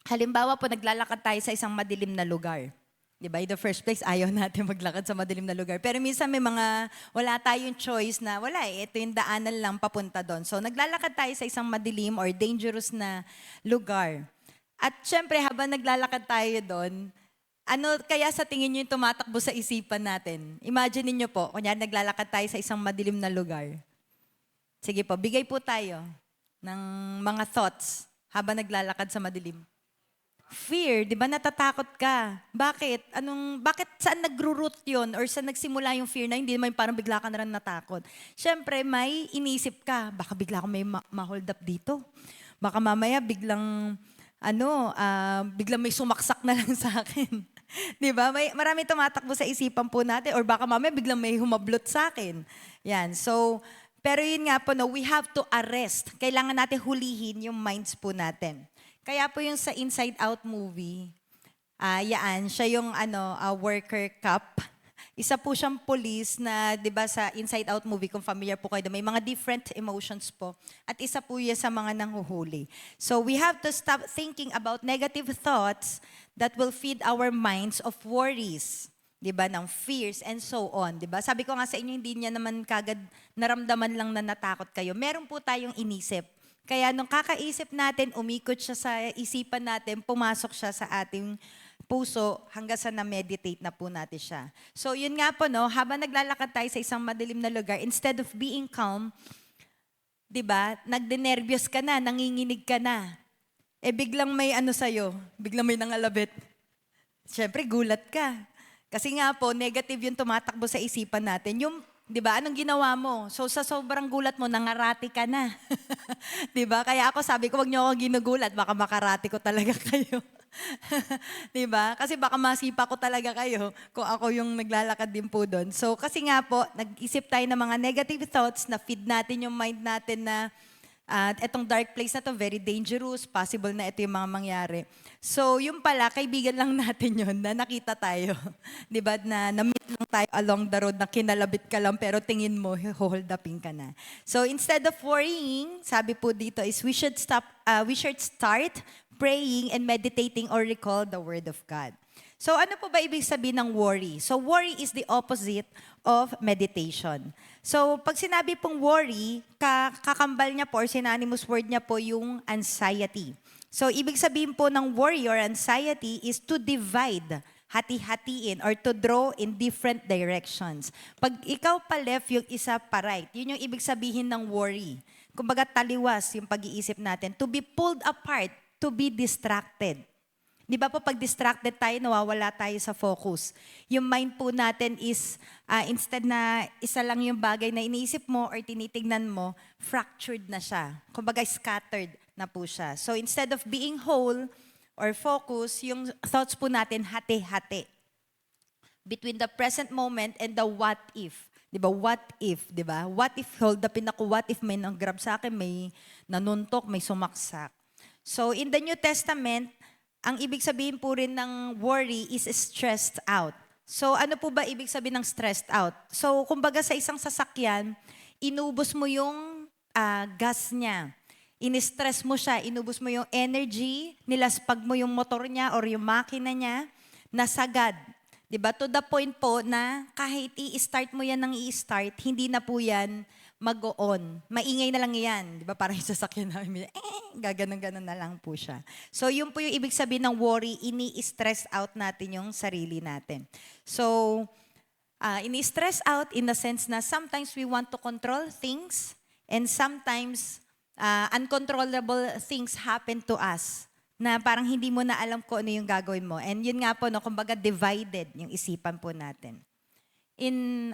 Halimbawa po, naglalakad tayo sa isang madilim na lugar. Di ba? In the first place, ayaw natin maglakad sa madilim na lugar. Pero minsan may wala tayong choice na wala ito yung daanan lang papunta doon. So naglalakad tayo sa isang madilim or dangerous na lugar. At syempre, habang naglalakad tayo doon, kaya sa tingin nyo yung tumatakbo sa isipan natin? Imagine niyo po, kunyari naglalakad tayo sa isang madilim na lugar. Sige po, bigay po tayo ng mga thoughts habang naglalakad sa madilim. Fear, di ba natatakot ka? Bakit? Saan nagro-root yun? Or saan nagsimula yung fear na hindi naman parang bigla ka na rin natakot? Siyempre, may inisip ka, baka bigla ako may ma-hold up dito. Baka mamaya biglang may sumaksak na lang sa akin. Di ba? Marami tumatakbo sa isipan po natin or baka mamaya biglang may humablot sa akin. Yan. So, pero yun nga po, no, we have to arrest. Kailangan natin hulihin yung minds po natin. Kaya po yung sa Inside Out movie, siya yung worker cop. Isa po siyang police na, di ba, sa Inside Out movie, kung familiar po kayo, may mga different emotions po. At isa po yan sa mga nanghuhuli. So we have to stop thinking about negative thoughts that will feed our minds of worries, di ba, ng fears and so on, di ba? Sabi ko nga sa inyo, hindi niya naman kagad naramdaman lang na natakot kayo. Meron po tayong inisip. Kaya nung kakaisip natin, umikot siya sa isipan natin, pumasok siya sa ating puso hanggang sa na-meditate na po natin siya. So yun nga po, no, habang naglalakad tayo sa isang madilim na lugar, instead of being calm, di ba, nagdenervyos ka na, nanginginig ka na. Biglang may sa'yo, biglang may nangalabit. Siyempre, gulat ka. Kasi nga po, negative yung tumatakbo sa isipan natin. Yung, di ba, anong ginawa mo? So sa sobrang gulat mo, nangarati ka na. Di ba? Kaya ako sabi ko, wag niyo ako ginugulat, baka makarati ko talaga kayo. Di ba? Kasi baka masipa ko talaga kayo kung ako yung naglalakad din po doon. So kasi nga po, nag-isip tayo ng mga negative thoughts na feed natin yung mind natin na etong dark place na to, very dangerous, possible na ito yung mga mangyari. So, yung pala, kaibigan lang natin yun na nakita tayo. Di ba? Na na-meet lang tayo along the road na kinalabit ka lang pero tingin mo, hold upin ka na. So, instead of worrying, sabi po dito is we should start praying and meditating or recall the Word of God. So, ano po ba ibig sabihin ng worry? So, worry is the opposite of meditation. So, pag sinabi pong worry, kakambal niya po or synonymous word niya po yung anxiety. So, ibig sabihin po ng worry or anxiety is to divide, hati-hatiin, or to draw in different directions. Pag ikaw pa left, yung isa pa right. Yun yung ibig sabihin ng worry. Kumbaga taliwas yung pag-iisip natin. To be pulled apart, to be distracted. Di ba po pag distracted tayo, nawawala tayo sa focus. Yung mind po natin is, instead na isa lang yung bagay na iniisip mo or tinitignan mo, fractured na siya. Kumbaga scattered na po siya. So instead of being whole or focus, yung thoughts po natin hati-hati. Between the present moment and the what if. Di ba? What if, di ba? What if hold upin ako? What if may nang-grab sa akin, may nanuntok, may sumaksak? So in the New Testament, ang ibig sabihin po rin ng worry is stressed out. So ano po ba ibig sabihin ng stressed out? So kumbaga sa isang sasakyan, inubos mo yung gas niya. In-stress mo siya, inubos mo yung energy, nilaspag mo yung motor niya or yung makina niya, nasagad. Diba? To the point po na kahit i-start mo yan ng i-start, hindi na po yan mag-on. Maingay na lang yan. Di ba? Parang yung sasakyan namin, gaganon-ganon na lang po siya. So, yun po yung ibig sabihin ng worry, ini-stress out natin yung sarili natin. So, ini-stress out in the sense na sometimes we want to control things and sometimes uncontrollable things happen to us na parang hindi mo na alam kung ano yung gagawin mo. And yun nga po, no, kumbaga divided yung isipan po natin. In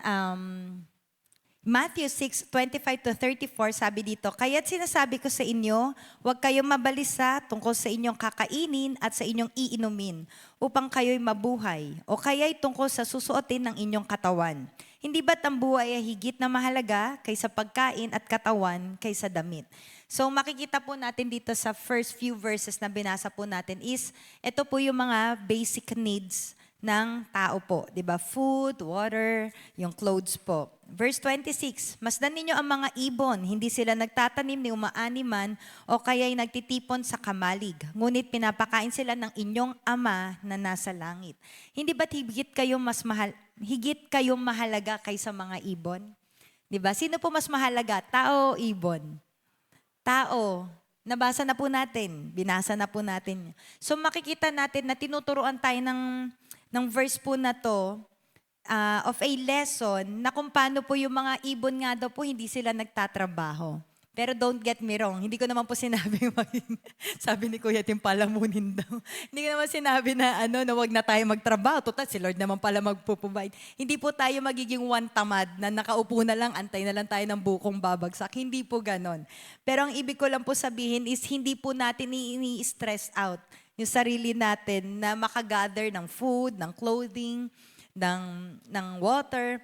Matthew 6:25-34, sabi dito, "Kaya't sinasabi ko sa inyo, huwag kayong mabalisa tungkol sa inyong kakainin at sa inyong iinumin, upang kayo'y mabuhay, o kaya'y tungkol sa susuotin ng inyong katawan. Hindi ba't ang buhay ay higit na mahalaga kaysa pagkain at katawan kaysa damit?" So makikita po natin dito sa first few verses na binasa po natin is, ito po yung mga basic needs ng tao po. 'Di ba? Food, water, yung clothes po. Verse 26, masdan ninyo ang mga ibon, hindi sila nagtatanim ni umaaniman o kaya'y nagtitipon sa kamalig. Ngunit pinapakain sila ng inyong ama na nasa langit. Hindi ba't higit kayong mahalaga kaysa mga ibon? 'Di ba? Sino po mas mahalaga? Tao o ibon? Tao. Nabasa na po natin, binasa na po natin. So makikita natin na tinuturuan tayo ng verse po na to of a lesson na kung paano po yung mga ibon nga daw po hindi sila nagtatrabaho. Pero don't get me wrong, hindi ko naman po sinabi sabi ni Kuya Tim, palamunin daw. Hindi ko naman sinabi na na wag na tayo magtrabaho. Total, si Lord naman pala magpo-provide. Hindi po tayo magiging one tamad na nakaupo na lang, antay na lang tayo ng bukong babagsak. Hindi po ganon. Pero ang ibig ko lang po sabihin is hindi po natin i-stress out yung sarili natin na makagather ng food, ng clothing, ng water.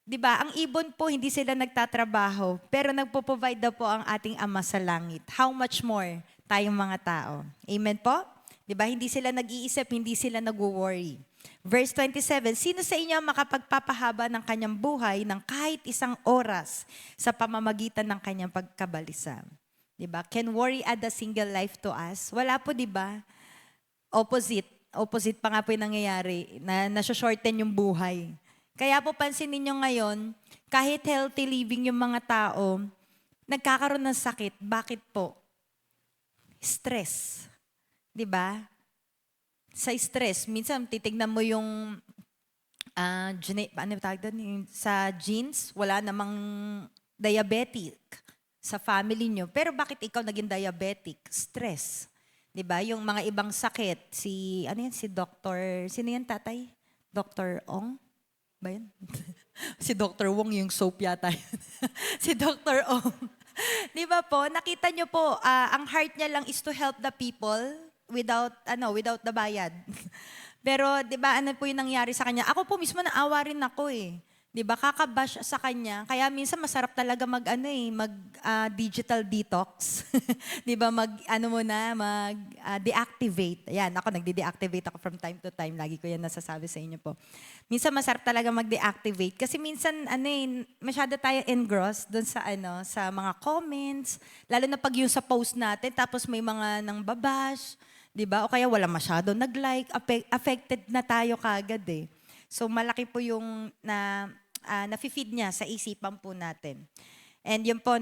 'Di ba? Ang ibon po, hindi sila nagtatrabaho, pero nagpo-provide daw po ang ating Ama sa langit. How much more tayong mga tao? Amen po? 'Di ba? Hindi sila nag-iisip, hindi sila nagwo-worry. Verse 27, sino sa inyo ang makapagpapahaba ng kanyang buhay ng kahit isang oras sa pamamagitan ng kanyang pagkabalisa? 'Di ba? Can worry add a single life to us? Wala po, 'di ba? Opposite pa nga po yung nangyayari, na nasa-shorten yung buhay. Kaya po pansin ninyo ngayon, kahit healthy living yung mga tao, nagkakaroon ng sakit. Bakit po? Stress. 'Di ba? Sa stress, minsan titignan mo yung sa genes, wala namang diabetic sa family nyo. Pero bakit ikaw naging diabetic? Stress. 'Di ba? Yung mga ibang sakit, si Dr. Sino yan, tatay? Dr. Ong? Ba yun? Si Dr. Wong yung soap yata yun. Si Dr. Ong. 'Di ba po? Nakita nyo po, ang heart niya lang is to help the people without the bayad. Pero 'di ba ano po yung nangyari sa kanya? Ako po mismo naawa rin ako eh. 'Di ba? Kakabash sa kanya. Kaya minsan masarap talaga digital detox. 'Di ba? Deactivate. Ayan, ako nagde-deactivate ako from time to time. Lagi ko 'yan nasasabi sa inyo po. Minsan masarap talaga mag-deactivate kasi minsan masyado tayo engrossed doon sa mga comments, lalo na pag yung sa post natin tapos may mga nang babash, 'di ba? O kaya wala masyado nag-like, affected na tayo kagad eh. So malaki po yung nafi-feed niya sa isipan po natin. And yun po,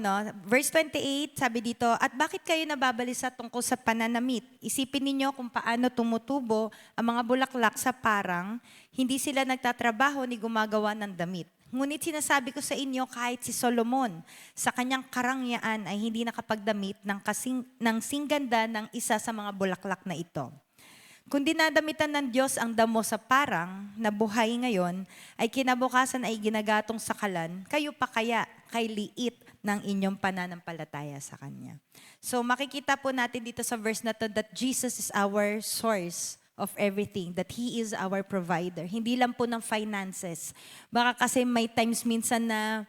verse 28, sabi dito, at bakit kayo nababalisa tungkol sa pananamit? Isipin ninyo kung paano tumutubo ang mga bulaklak sa parang, hindi sila nagtatrabaho ni gumagawa ng damit. Ngunit sinasabi ko sa inyo, kahit si Solomon, sa kanyang karangyaan ay hindi nakapagdamit ng singganda ng isa sa mga bulaklak na ito. Kung dinadamitan ng Diyos ang damo sa parang na buhay ngayon, ay kinabukasan ay ginagatong sa kalan, kayo pa kaya kay liit ng inyong pananampalataya sa Kanya. So makikita po natin dito sa verse na to that Jesus is our source of everything, that He is our provider. Hindi lang po ng finances. Baka kasi may times minsan na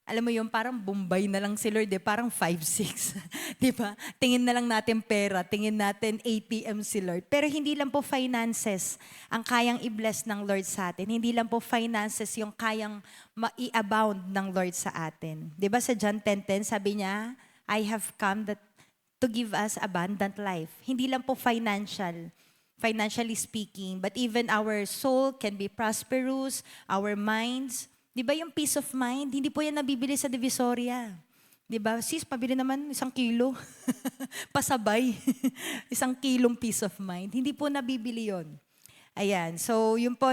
alam mo yung parang Bombay na lang si Lord, parang 5-6. Di ba? Tingin na lang natin pera, tingin natin ATM si Lord. Pero hindi lang po finances ang kayang i-bless ng Lord sa atin. Hindi lang po finances yung kayang ma-i-abound ng Lord sa atin. Di ba sa John 10:10, sabi niya, I have come to give us abundant life. Hindi lang po financially speaking, but even our soul can be prosperous, our minds. Di ba yung peace of mind, hindi po yan nabibili sa Divisoria. Di ba? Sis, pabili naman 1 kilo. Pasabay. 1 kilong peace of mind. Hindi po nabibili yon. Ayan. So, yun po,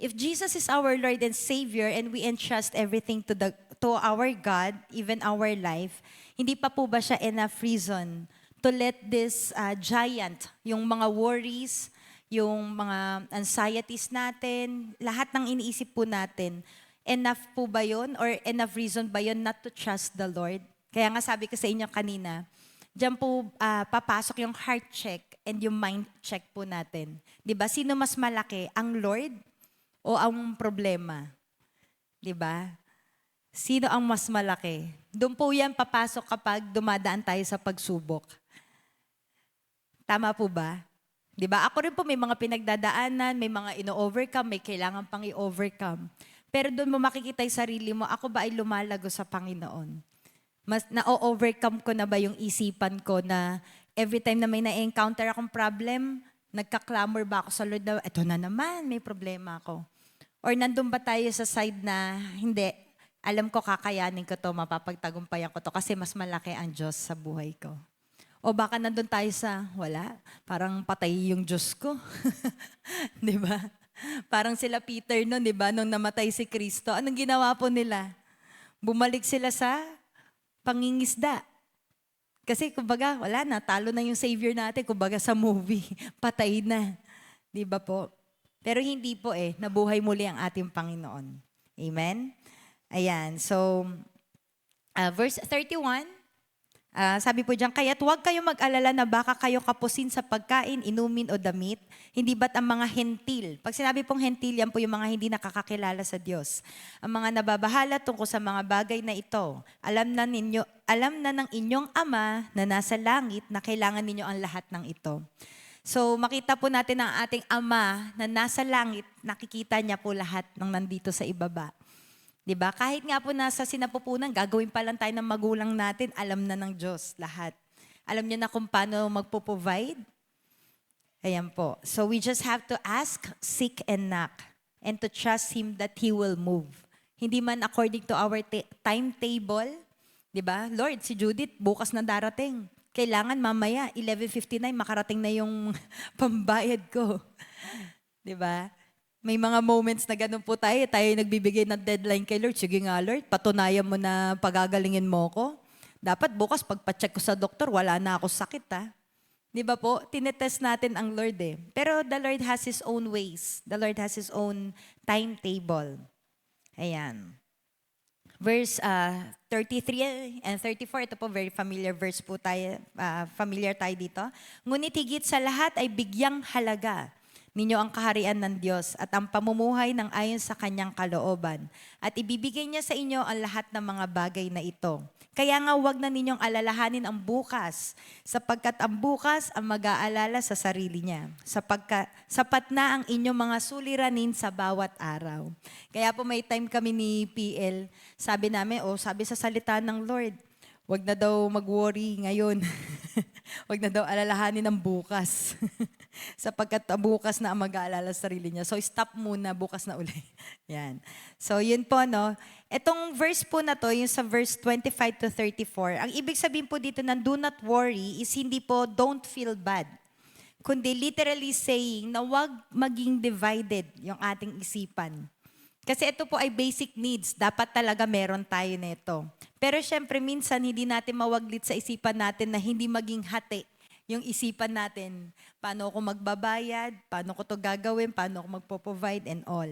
if Jesus is our Lord and Savior and we entrust everything to our God, even our life, hindi pa po ba siya enough reason to let this giant, yung mga worries, yung mga anxieties natin, lahat ng iniisip po natin, enough po ba yun or enough reason ba yun not to trust the Lord? Kaya nga sabi ko sa inyo kanina, diyan po papasok yung heart check and yung mind check po natin. 'Di ba? Sino mas malaki, ang Lord o ang problema? 'Di ba? Sino ang mas malaki? Doon po yan papasok kapag dumadaan tayo sa pagsubok. Tama po ba? Di ba? Ako rin po may mga pinagdadaanan, may mga ino-overcome, may kailangan pang i-overcome. Pero doon mo makikita yung sarili mo, ako ba ay lumalago sa Panginoon? Mas na-overcome ko na ba yung isipan ko na every time na may na-encounter akong problem, nagka-clamor ba ako sa Lord na, eto na naman, may problema ako. Or nandun ba tayo sa side na, hindi, alam ko kakayanin ko to, mapapagtagumpayan ko to kasi mas malaki ang Diyos sa buhay ko. O baka nandun tayo sa, wala, parang patay yung Diyos ko. Di ba? Parang sila Peter noon, di ba? Nung namatay si Kristo, anong ginawa po nila? Bumalik sila sa pangingisda. Kasi kumbaga, wala na, talo na yung Savior natin. Kumbaga sa movie, patay na. Di ba po? Pero hindi po nabuhay muli ang ating Panginoon. Amen? Ayan, so, verse 31, sabi po diyan, kaya't huwag kayo mag-alala na baka kayo kapusin sa pagkain, inumin o damit, hindi ba't ang mga hentil? Pag sinabi pong hentil, yan po yung mga hindi nakakakilala sa Diyos. Ang mga nababahala tungkol sa mga bagay na ito, alam na ng inyong Ama na nasa langit na kailangan ninyo ang lahat ng ito. So makita po natin ang ating Ama na nasa langit, nakikita niya po lahat ng nandito sa ibaba. Diba? Kahit nga po nasa sinapupunan, gagawin pa lang tayo ng magulang natin, alam na ng Diyos lahat. Alam niya na kung paano magpo-provide. Ayan po. So we just have to ask, seek, and knock. And to trust Him that He will move. Hindi man according to our timetable. Diba? Lord, si Judith, bukas na darating. Kailangan mamaya, 11:59, makarating na yung pambayad ko. Diba? May mga moments na ganun po tayo nagbibigay ng deadline kay Lord. Sige nga Lord, patunayan mo na pagagalingin mo ko. Dapat bukas pagpacheck ko sa doktor, wala na ako sakit ha. Di ba po? Tinetest natin ang Lord Pero the Lord has His own ways. The Lord has His own timetable. Ayan. Verse 33 and 34, ito po very familiar verse po tayo, familiar tayo dito. Ngunit higit sa lahat ay bigyang halaga ninyo ang kaharian ng Diyos at ang pamumuhay ng ayon sa Kanyang kalooban. At ibibigay niya sa inyo ang lahat ng mga bagay na ito. Kaya nga huwag na ninyong alalahanin ang bukas, sapagkat ang bukas ang mag-aalala sa sarili niya. Sapat na ang inyong mga suliranin sa bawat araw. Kaya po may time kami ni PL, sabi namin, sabi sa salita ng Lord, huwag na daw mag-worry ngayon. Huwag na daw alalahanin ng bukas. Sapagkat bukas na ang mag-aalala sa sarili niya. So stop muna, bukas na uli. Yan. So yun po, no? Itong verse po na to, yung sa verse 25 to 34, ang ibig sabihin po dito ng do not worry is hindi po don't feel bad. Kundi literally saying na wag maging divided yung ating isipan. Kasi ito po ay basic needs. Dapat talaga meron tayo nito. Pero syempre minsan hindi natin mawaglit sa isipan natin na hindi maging hati yung isipan natin. Paano ako magbabayad? Paano ko to gagawin? Paano ako magpo-provide and all?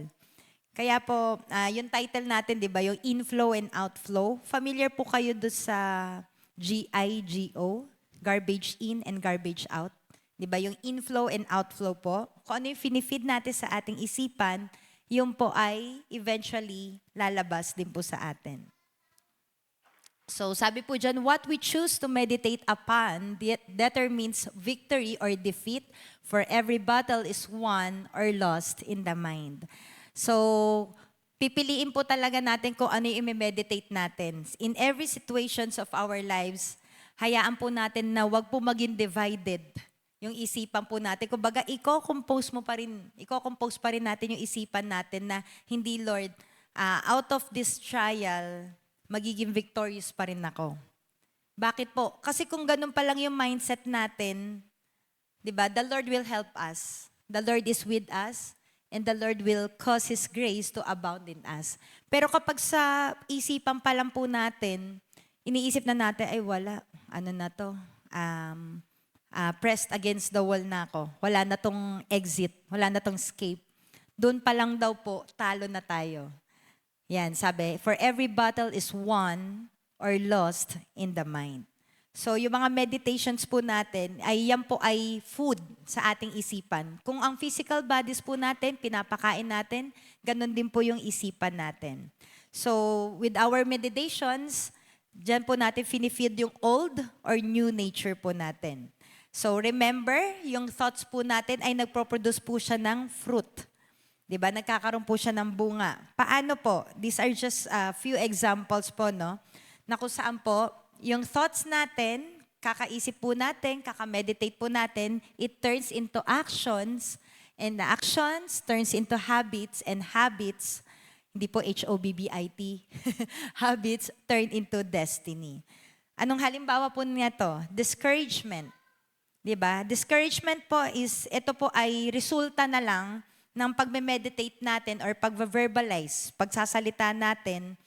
Kaya po, yung title natin, di ba, yung inflow and outflow. Familiar po kayo doon sa GIGO, garbage in and garbage out. Di ba, yung inflow and outflow po. Kung ano yung finifeed natin sa ating isipan, yung po ay eventually lalabas din po sa atin. So sabi po dyan, what we choose to meditate upon determines victory or defeat, for every battle is won or lost in the mind. So pipiliin po talaga natin kung ano yung i-meditate natin. In every situations of our lives, hayaan po natin na wag po maging divided yung isipan po natin. Kumbaga, i-compose pa rin natin yung isipan natin na hindi, Lord, out of this trial, magiging victorious pa rin ako. Bakit po? Kasi kung ganun pa lang yung mindset natin, di ba, the Lord will help us. The Lord is with us, and the Lord will cause His grace to abound in us. Pero kapag sa isipan pa lang po natin, iniisip na natin, ay wala, ano na to, pressed against the wall na ako. Wala na tong exit, wala na tong escape. Doon pa lang daw po, talo na tayo. Yan, sabi, for every battle is won or lost in the mind. So, yung mga meditations po natin, yan po ay food sa ating isipan. Kung ang physical bodies po natin, pinapakain natin, ganun din po yung isipan natin. So, with our meditations, dyan po natin finifeed yung old or new nature po natin. So remember, yung thoughts po natin ay nagpo-produce po siya ng fruit. 'Di ba? Nagkakaroon po siya ng bunga. Paano po? These are just a few examples po, no? Na kung saan po, yung thoughts natin, kakaisip po natin, kakameditate po natin, it turns into actions, and the actions turns into habits, and habits, hindi po HOBBIT, habits turn into destiny. Anong halimbawa po niya to? Discouragement. 'Di ba? Discouragement po is, ito po ay resulta na lang ng pagme-meditate natin or pagve-verbalize, pagsasalita natin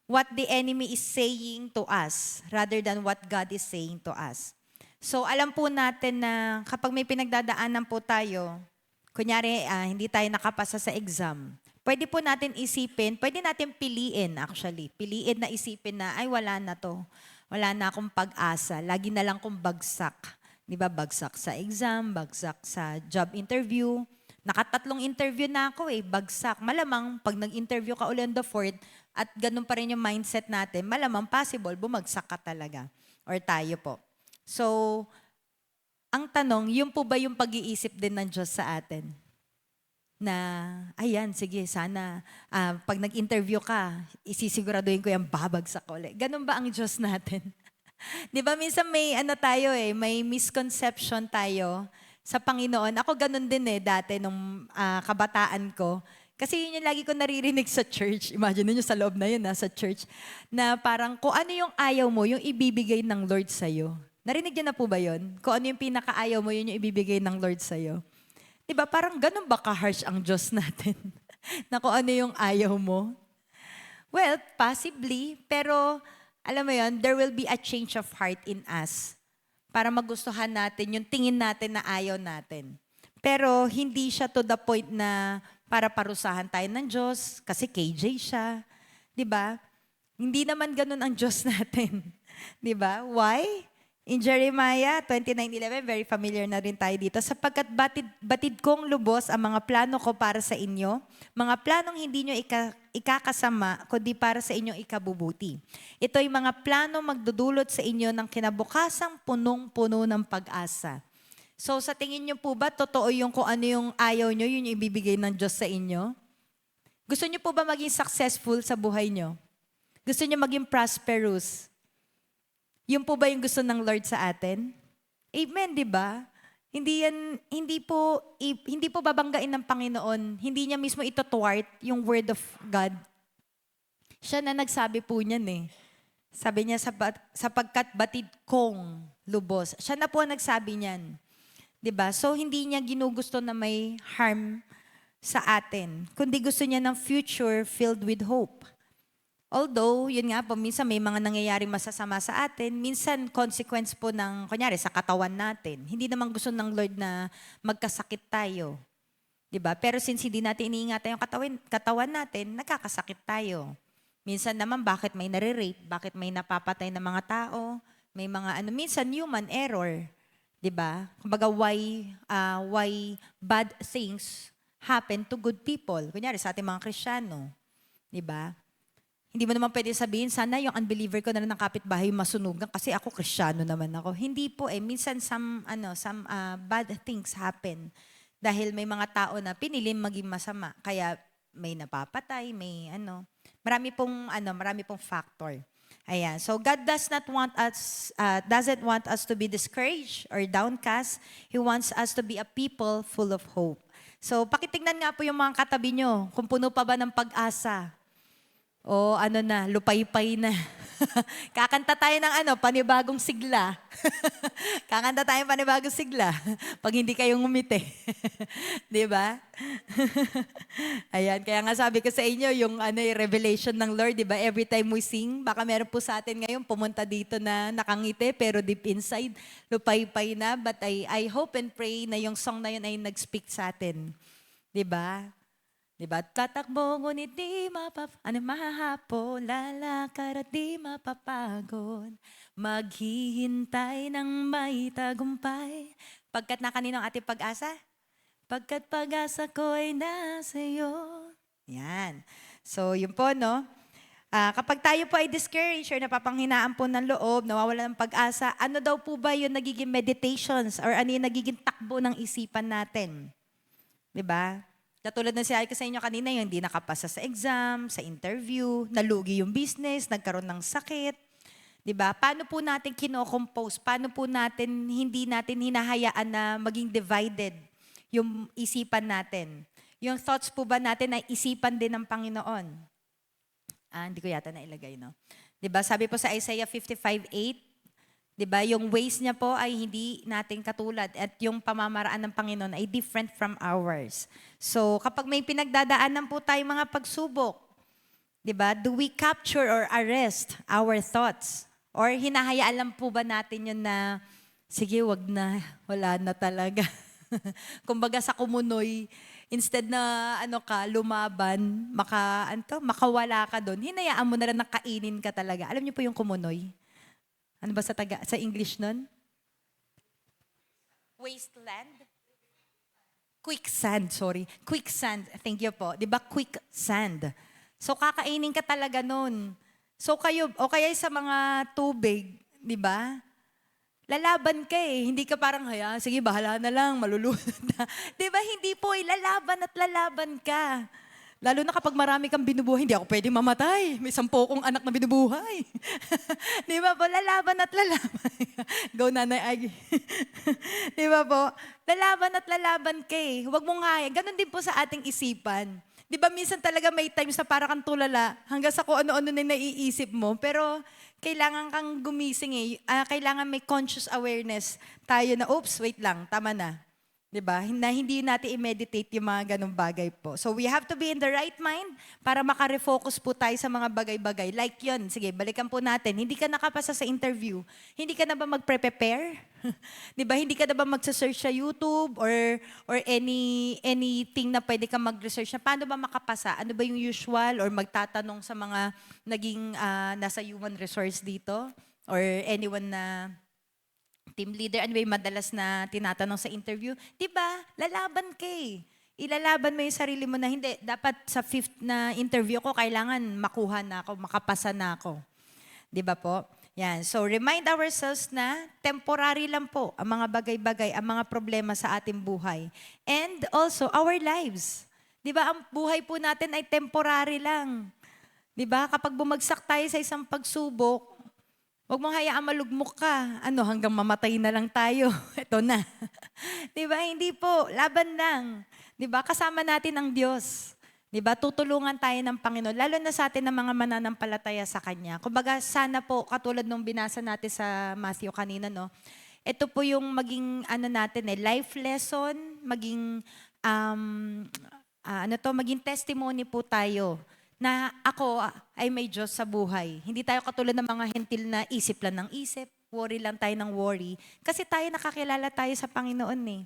what the enemy is saying to us rather than what God is saying to us. So alam po natin na kapag may pinagdadaanan po tayo, kunyari hindi tayo nakapasa sa exam, pwede po natin isipin, pwede natin piliin actually, piliin na isipin na ay wala na to, wala na akong pag-asa, lagi na lang kong bagsak. Di ba, bagsak sa exam, bagsak sa job interview. Nakatatlong interview na ako bagsak. Malamang, pag nag-interview ka ulit on the fourth, at ganun pa rin yung mindset natin, malamang possible, bumagsak ka talaga. Or tayo po. So, ang tanong, yun po ba yung pag-iisip din ng Diyos sa atin? Na, ayan, sige, sana, pag nag-interview ka, isisiguraduhin ko yung babagsak ulit. Ganun ba ang Diyos natin? Di ba minsan may tayo may misconception tayo sa Panginoon. Ako ganun din dati nung kabataan ko. Kasi yun yung lagi ko naririnig sa church. Imagine niyo sa loob na yun, sa church. Na parang kung ano yung ayaw mo, yung ibibigay ng Lord sa'yo. Narinig niyo na po ba yun? Kung ano yung pinakaayaw mo, yun yung ibibigay ng Lord sa'yo. Di ba parang ganun ba ka-harsh ang Diyos natin? Na kung ano yung ayaw mo? Well, possibly. Pero alam mo yon, there will be a change of heart in us para magustuhan natin yung tingin natin na ayaw natin. Pero hindi siya to the point na para parusahan tayo ng Diyos kasi KJ siya. 'Di ba? Hindi naman ganun ang Diyos natin. 'Di ba? Why? In Jeremiah 29:11, very familiar na rin tayo dito. Sapagkat batid kong lubos ang mga plano ko para sa inyo, mga planong hindi nyo ikakasama, kundi para sa inyong ikabubuti. Ito ay mga plano magdudulot sa inyo ng kinabukasang punong-puno ng pag-asa. So sa tingin nyo po ba, totoo yung kung ano yung ayaw nyo, yun yung ibibigay ng Diyos sa inyo? Gusto nyo po ba maging successful sa buhay nyo? Gusto nyo maging prosperous? Yun po ba yung gusto ng Lord sa atin? Amen, di ba? Hindi po babanggain ng Panginoon. Hindi niya mismo ito-thwart yung word of God. Siya na nagsabi po niyan Sabi niya, sapagkat batid kong lubos. Siya na po nagsabi niyan. 'Di ba? So hindi niya ginugusto na may harm sa atin, kundi gusto niya ng future filled with hope. Although, yun nga po, minsan may mga nangyayari masasama sa atin, minsan consequence po ng, kunyari, sa katawan natin. Hindi naman gusto ng Lord na magkasakit tayo. 'Di ba? Pero since hindi natin iniingatan yung katawan natin, nagkakasakit tayo. Minsan naman, bakit may nare-rape? Bakit may napapatay na mga tao? May mga, minsan human error. 'Di ba? Kumbaga, why bad things happen to good people? Kunyari, sa ating mga Kristiyano. 'Di ba? Hindi mo naman pwede sabihin, sana yung unbeliever ko na ng kapitbahay masunugan kasi ako Kristiyano naman ako. Hindi po Minsan some bad things happen dahil may mga tao na piniling maging masama. Kaya may napapatay, may marami pong factor. Ayan. So God doesn't want us to be discouraged or downcast. He wants us to be a people full of hope. So pakitignan nga po yung mga katabi nyo kung puno pa ba ng pag-asa. O lupay-pay na. Kakanta tayo ng panibagong sigla. Kakanta tayo ng panibagong sigla. Pag hindi kayo ngumiti. Di ba? Ayan, kaya nga sabi ko sa inyo, yung revelation ng Lord, di ba? Every time we sing, baka meron po sa atin ngayon pumunta dito na nakangiti, pero deep inside, lupay-pay na. But I hope and pray na yung song na yun ay nag-speak sa atin. Di ba? Diba? Tatakbo ngunit di mahahapo, lalakad at di mapapagod, maghihintay ng may tagumpay. Pagkat na kaninong ating pag-asa? Pagkat pag-asa ko ay nasa iyo. Yan. So, yun po, no? Kapag tayo po ay discouraged or napapanghinaan po ng loob, nawawala ng pag-asa, ano daw po ba yung nagiging meditations or ano yung nagiging takbo ng isipan natin? 'Di ba? Katulad ng sinabi ko sa inyo kanina, yung hindi nakapasa sa exam, sa interview, nalugi yung business, nagkaroon ng sakit. 'Di ba? Paano po natin kino-compose? Paano po natin hindi natin hinahayaan na maging divided yung isipan natin? Yung thoughts po ba natin ay isipan din ng Panginoon? Hindi ko yata nailagay, no? 'Di ba? Sabi po sa Isaiah 55:8, 'di ba? Yung ways niya po ay hindi natin katulad at yung pamamaraan ng Panginoon ay different from ours. So, kapag may pinagdadaanan po tayong mga pagsubok, 'di ba? Do we capture or arrest our thoughts? Or hinahayaan lang po ba natin yun na, sige, wag na, wala na talaga. Kumbaga sa kumunoy, instead na lumaban, makawala ka doon, hinayaan mo na lang na kainin ka talaga. Alam niyo po yung kumunoy? Ano ba sa English nun? Wasteland? Quicksand, sorry. Quicksand, thank you po. Di ba quicksand? So kakainin ka talaga nun. So kayo, o kaya sa mga tubig, di ba? Lalaban ka eh. Hindi ka parang, sige, bahala na lang, malulunod na. Di ba? Hindi po, lalaban at lalaban ka. Lalo na kapag marami kang binubuhay, hindi ako pwedeng mamatay. May 10 kong anak na binubuhay. Di ba po? Lalaban at lalaban. Go, Nanay Aggie. Di ba po? Lalaban at lalaban ka eh. Huwag mong haya. Ganon din po sa ating isipan. Di ba minsan talaga may times na para kang tulala hanggang sa kung ano-ano na naiisip mo. Pero kailangan kang gumising eh. Kailangan may conscious awareness tayo na, oops, wait lang, tama na. 'Di ba? Na hindi natin i-meditate yung mga ganung bagay po. So we have to be in the right mind para maka-refocus po tayo sa mga bagay-bagay. Like yun, sige, balikan po natin. Hindi ka nakapasa sa interview. Hindi ka na ba mag-prepare? 'Di ba? Hindi ka na ba magsa-search sa YouTube or anything na pwede kang mag-research na paano ba makapasa? Ano ba yung usual or magtatanong sa mga naging nasa human resource dito or anyone na team leader, ano ba yung madalas na tinatanong sa interview? Diba? Lalaban ka eh. Ilalaban mo yung sarili mo na hindi. Dapat sa 5th na interview ko, kailangan makuha na ako, makapasa na ako. Diba po? Yan. So, remind ourselves na temporary lang po ang mga bagay-bagay, ang mga problema sa ating buhay. And also, our lives. Diba? Ang buhay po natin ay temporary lang. Diba? Kapag bumagsak tayo sa isang pagsubok, huwag mong hayaan malugmok ka. Hanggang mamatay na lang tayo. Ito na. Diba? Hindi po. Laban lang. Diba? Kasama natin ang Diyos. Diba? Tutulungan tayo ng Panginoon. Lalo na sa atin ng mga mananampalataya sa Kanya. Kumbaga, sana po, katulad nung binasa natin sa Matthew kanina, no? Ito po yung maging, natin life lesson, maging, maging testimony po tayo na ako ay may Diyos sa buhay. Hindi tayo katulad ng mga hentil na isip lang ng isip, worry lang tayo ng worry. Kasi tayo nakakilala tayo sa Panginoon eh.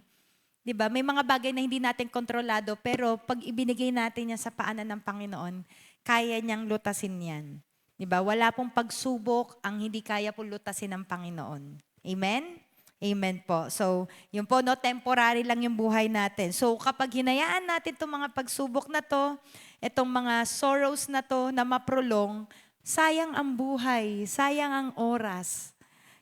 'Di ba? May mga bagay na hindi natin kontrolado, pero pag ibinigay natin yan sa paanan ng Panginoon, kaya niyang lutasin yan. 'Di ba? Wala pong pagsubok ang hindi kaya po lutasin ng Panginoon. Amen? Amen po. So, yun po, temporary lang yung buhay natin. So, kapag hinayaan natin itong mga pagsubok na to, itong mga sorrows na to na maprolong, sayang ang buhay, sayang ang oras.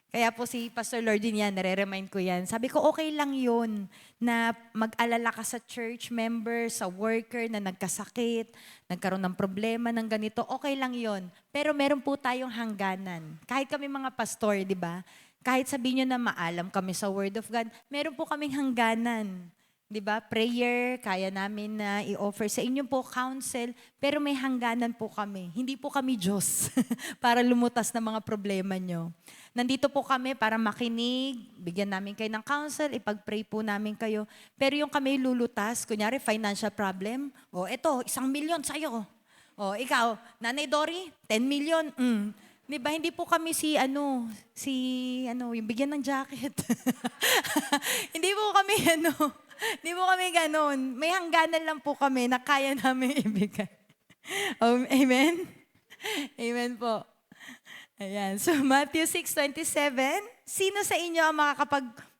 Kaya po si Pastor Lordin yan, nare-remind ko yan. Sabi ko, okay lang yun na mag-alala ka sa church member, sa worker na nagkasakit, nagkaroon ng problema ng ganito, okay lang yun. Pero meron po tayong hangganan. Kahit kami mga pastor, di ba? Kahit sabihin nyo na maalam kami sa Word of God, meron po kaming hangganan. Di ba? Prayer, kaya namin na i-offer sa inyo po counsel, pero may hangganan po kami. Hindi po kami Diyos para lumutas ng mga problema nyo. Nandito po kami para makinig, bigyan namin kayo ng counsel, ipag-pray po namin kayo. Pero yung kami lulutas, kunyari financial problem, eto, 1 million sa'yo. Ikaw, Nanay Dory, 10 million. Di ba, hindi po kami yung bigyan ng jacket. Hindi po kami hindi po kami ganon. May hangganan lang po kami na kaya namin ibigay. Amen? Amen po. Ayan. So, Matthew 6:27, sino sa inyo ang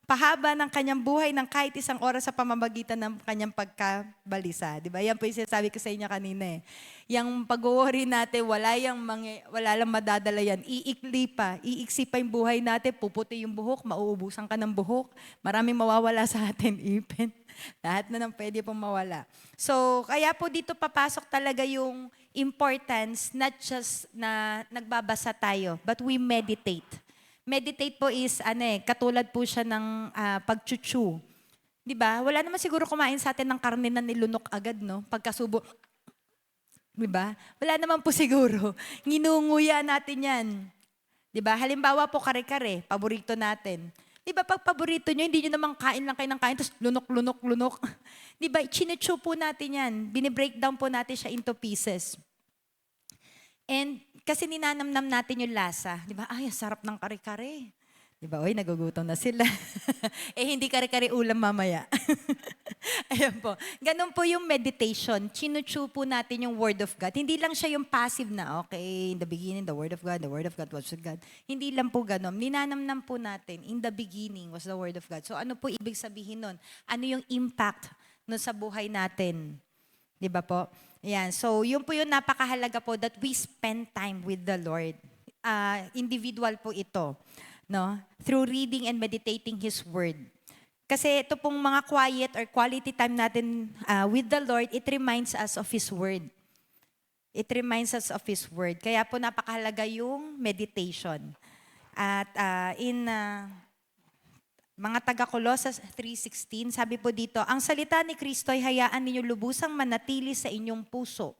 pahaba ng kanyang buhay ng kahit isang oras sa pamamagitan ng kanyang pagkabalisa. Di ba? Yan po yung sinasabi ko sa inyo kanina eh. Yung pag-worry natin, wala lang madadala yan. Iikli pa, iiksi pa yung buhay natin, puputi yung buhok, mauubusan ka ng buhok, maraming mawawala sa atin, ipin. Lahat na nang pwede pong mawala. So, kaya po dito papasok talaga yung importance, not just na nagbabasa tayo, but we meditate. Meditate po is, katulad po siya ng pagchuchu. Di ba? Wala naman siguro kumain sa atin ng karne na nilunok agad, no? Pagkasubo. Di ba? Wala naman po siguro. Nginunguya natin yan. Di ba? Halimbawa po kare-kare, paborito natin. Di ba pag paborito nyo, hindi nyo naman kain lang kayo ng kain, tapos lunok. Di ba? Chinuchu po natin yan. Bini-breakdown po natin siya into pieces. And kasi ninanamnam natin yung lasa. Di ba? Ay, ang sarap ng kare-kare. Di ba? Uy, nagugutom na sila. Hindi kare-kare ulam mamaya. Ayan po. Ganun po yung meditation. Chinuchu po natin yung Word of God. Hindi lang siya yung passive na, okay, in the beginning, the Word of God was with God. Hindi lang po ganun. Ninanamnam po natin, in the beginning was the Word of God. So ano po ibig sabihin nun? Ano yung impact nun sa buhay natin? Di ba po? Yan. So, yun po yung napakahalaga po that we spend time with the Lord. Individual po ito. No? Through reading and meditating His Word. Kasi ito pong mga quiet or quality time natin with the Lord, it reminds us of His Word. It reminds us of His Word. Kaya po napakahalaga yung meditation. At mga taga-Colosas 3:16, sabi po dito, ang salita ni Kristo ay hayaan ninyo lubusang manatili sa inyong puso.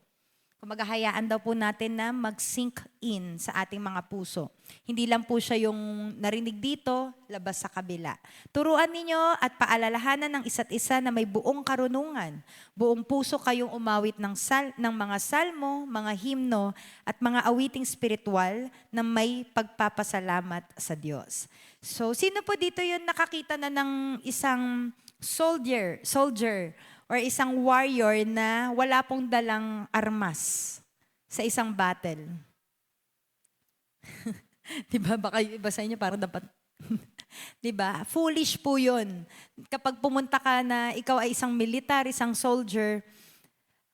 Kumbaga hayaan daw po natin na mag-sink in sa ating mga puso. Hindi lang po siya yung narinig dito, labas sa kabila. Turuan ninyo at paalalahanan ng isa't isa na may buong karunungan. Buong puso kayong umawit ng mga salmo, mga himno, at mga awiting spiritual na may pagpapasalamat sa Diyos. So, sino po dito yung nakakita na ng isang soldier or isang warrior na wala pong dalang armas sa isang battle? Diba? Baka iba sa inyo parang dapat... Diba? Foolish po yun. Kapag pumunta ka na ikaw ay isang militar, isang soldier,